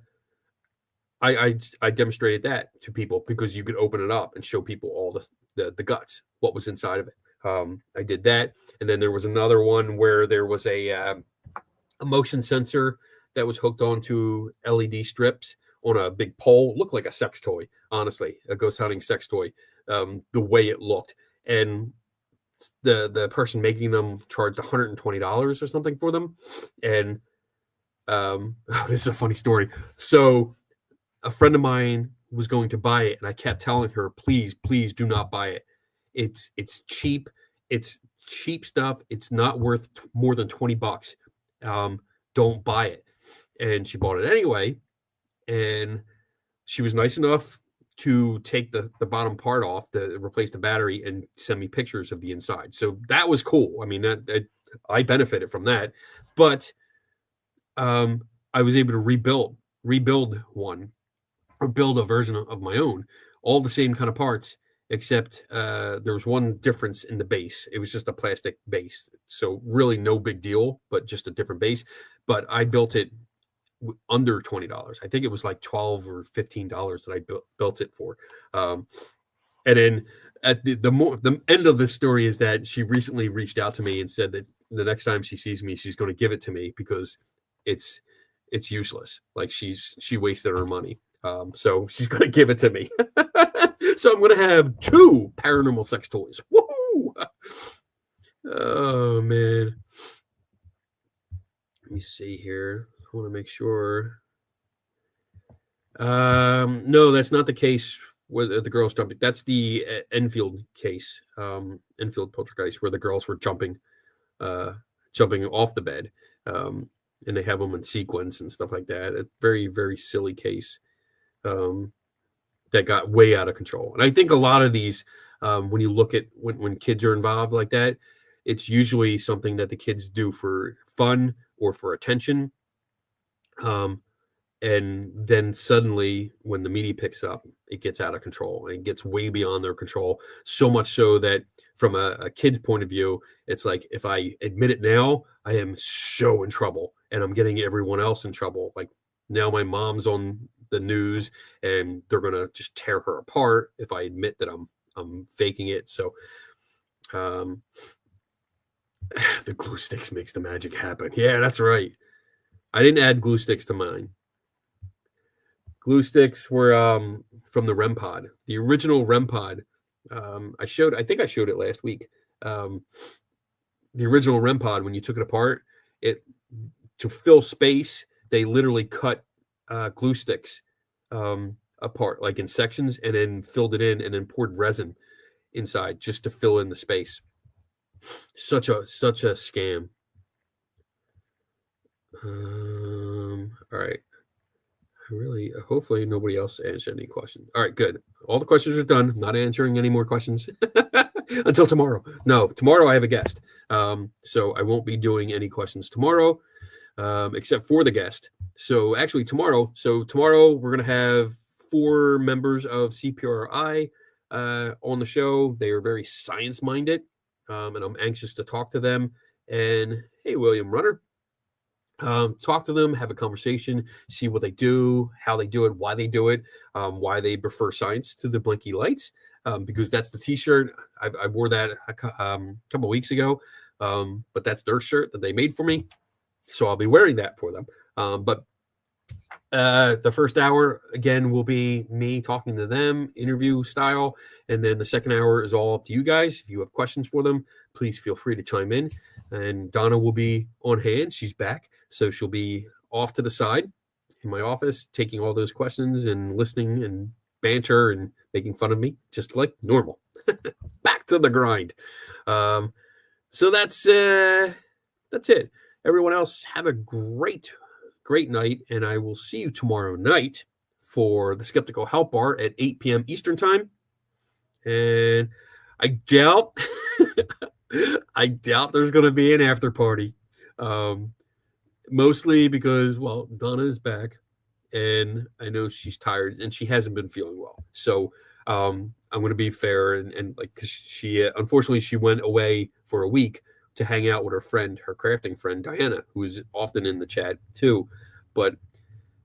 I demonstrated that to people because you could open it up and show people all the guts, what was inside of it. I did that, and then there was another one where there was a motion sensor that was hooked onto LED strips on a big pole. Looked like a sex toy, honestly, a ghost hunting sex toy. The way it looked, and the person making them charged $120 or something for them. And this is a funny story. So a friend of mine was going to buy it, and I kept telling her, please do not buy it. It's cheap. It's cheap stuff. It's not worth more than $20. Don't buy it. And she bought it anyway. And she was nice enough to take the bottom part off, to replace the battery, and send me pictures of the inside. So that was cool. I mean, I benefited from that. But I was able to rebuild one, or build a version of my own, all the same kind of parts, except there was one difference in the base. It was just a plastic base, so really no big deal, but just a different base. But I built it under $20. I think it was like $12 or $15 that I built it for. And then at the end of this story is that she recently reached out to me and said that the next time she sees me, she's going to give it to me because it's useless. Like she wasted her money. So she's going to give it to me. So I'm going to have 2 paranormal sex toys. Woo! Oh man. Let me see here. I want to make sure. No, that's not the case with the girls jumping. That's the Enfield case, Enfield poltergeist, where the girls were jumping off the bed, and they have them in sequence and stuff like that. A very, very silly case that got way out of control. And I think a lot of these, when you look at when kids are involved like that, it's usually something that the kids do for fun or for attention. And then suddenly, when the media picks up, it gets out of control and it gets way beyond their control. So much so that from a kid's point of view, it's like, if I admit it now, I am so in trouble and I'm getting everyone else in trouble. Like, now my mom's on the news and they're going to just tear her apart if I admit that I'm faking it. So, the glue sticks makes the magic happen. Yeah, that's right. I didn't add glue sticks to mine. Glue sticks were from the REM pod, the original REM pod. I think I showed it last week. The original REM pod, when you took it apart, to fill space, they literally cut glue sticks apart, like in sections, and then filled it in and then poured resin inside just to fill in the space. Such a scam. All right. Hopefully nobody else answered any questions. All right, good. All the questions are done. I'm not answering any more questions until tomorrow. No, tomorrow I have a guest. So I won't be doing any questions tomorrow, except for the guest. So actually tomorrow we're going to have 4 members of CPRI on the show. They are very science-minded, and I'm anxious to talk to them. And hey, William Runner. Talk to them, have a conversation, see what they do, how they do it, why they do it, why they prefer science to the blinky lights, because that's the t-shirt. I wore that a couple weeks ago, but that's their shirt that they made for me, so I'll be wearing that for them. But the first hour, again, will be me talking to them, interview style, and then the second hour is all up to you guys. If you have questions for them, please feel free to chime in. And Donna will be on hand. She's back. So she'll be off to the side in my office, taking all those questions and listening and banter and making fun of me, just like normal. Back to the grind. So that's it. Everyone else, have a great night. And I will see you tomorrow night for the Skeptical Help Bar at 8 p.m. Eastern Time. And I doubt there's going to be an after party. Mostly because, well, Donna is back and I know she's tired and she hasn't been feeling well. So I'm going to be fair and like, because she unfortunately she went away for a week to hang out with her friend, her crafting friend Diana, who is often in the chat too. But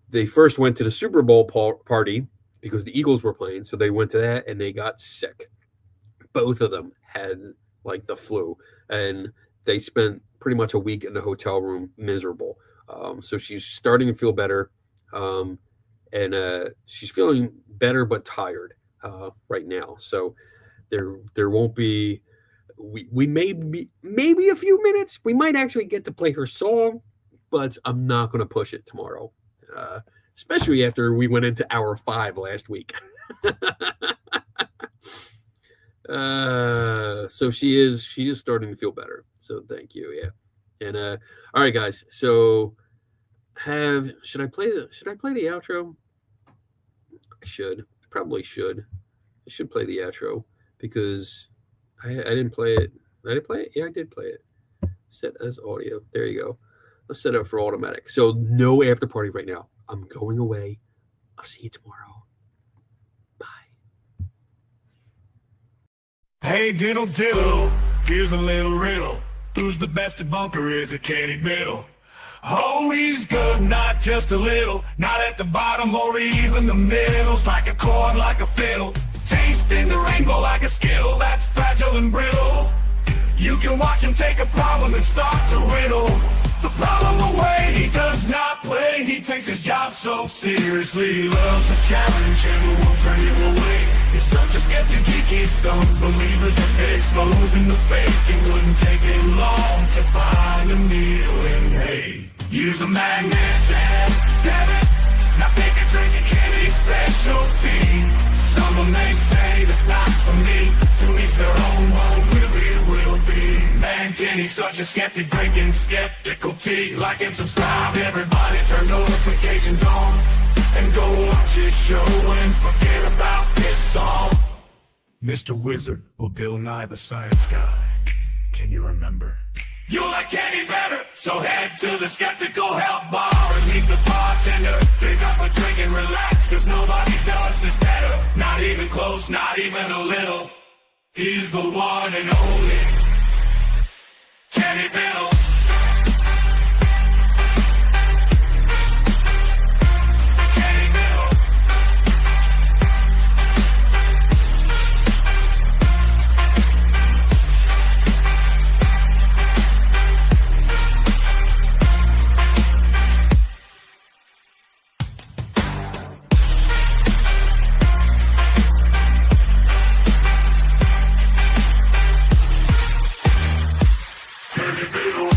they first went to the Super Bowl party because the Eagles were playing, so they went to that and they got sick. Both of them had like the flu, and they spent pretty much a week in the hotel room miserable. So she's starting to feel better, and she's feeling better but tired right now. So there won't be. We may be maybe a few minutes. We might actually get to play her song, but I'm not going to push it tomorrow, especially after we went into hour 5 last week. So she is starting to feel better. So thank you. Yeah. And all right, guys. So should I play the outro? I should. Probably should. I should play the outro because I didn't play it. I didn't play it? Yeah, I did play it. Set as audio. There you go. Let's set it up for automatic. So no after party right now. I'm going away. I'll see you tomorrow. Bye. Hey, diddle diddle, here's a little riddle. Who's the best debunker? Is it Kenny Biddle? Oh, he's good, not just a little. Not at the bottom or even the middle. Strike a chord like a fiddle. Tasting the rainbow like a skittle. That's fragile and brittle. You can watch him take a problem and start to riddle the problem away. He does not play. He takes his job so seriously. He loves a challenge and won't turn you away. He's such a skeptic, he keeps stones. Believers are exposing the fake. It wouldn't take him long to find a needle in hay. Use a magnet, damn it. Now take a drink of Kenny's specialty. Some may say that's not for me. To each their own, what really it will be. Man, Kenny's such a skeptic, drinking skeptical tea. Like and subscribe, everybody, turn notifications on. And go watch his show and forget about this song. Mr. Wizard or Bill Nye the Science Guy, can you remember? You'll like any better, so head to the Skeptical Help Bar and meet the bartender. Pick up a drink and relax, cause nobody does this better. Not even close, not even a little. He's the one and only Kenny Biddle. Kenny Biddle. Kenny Biddle.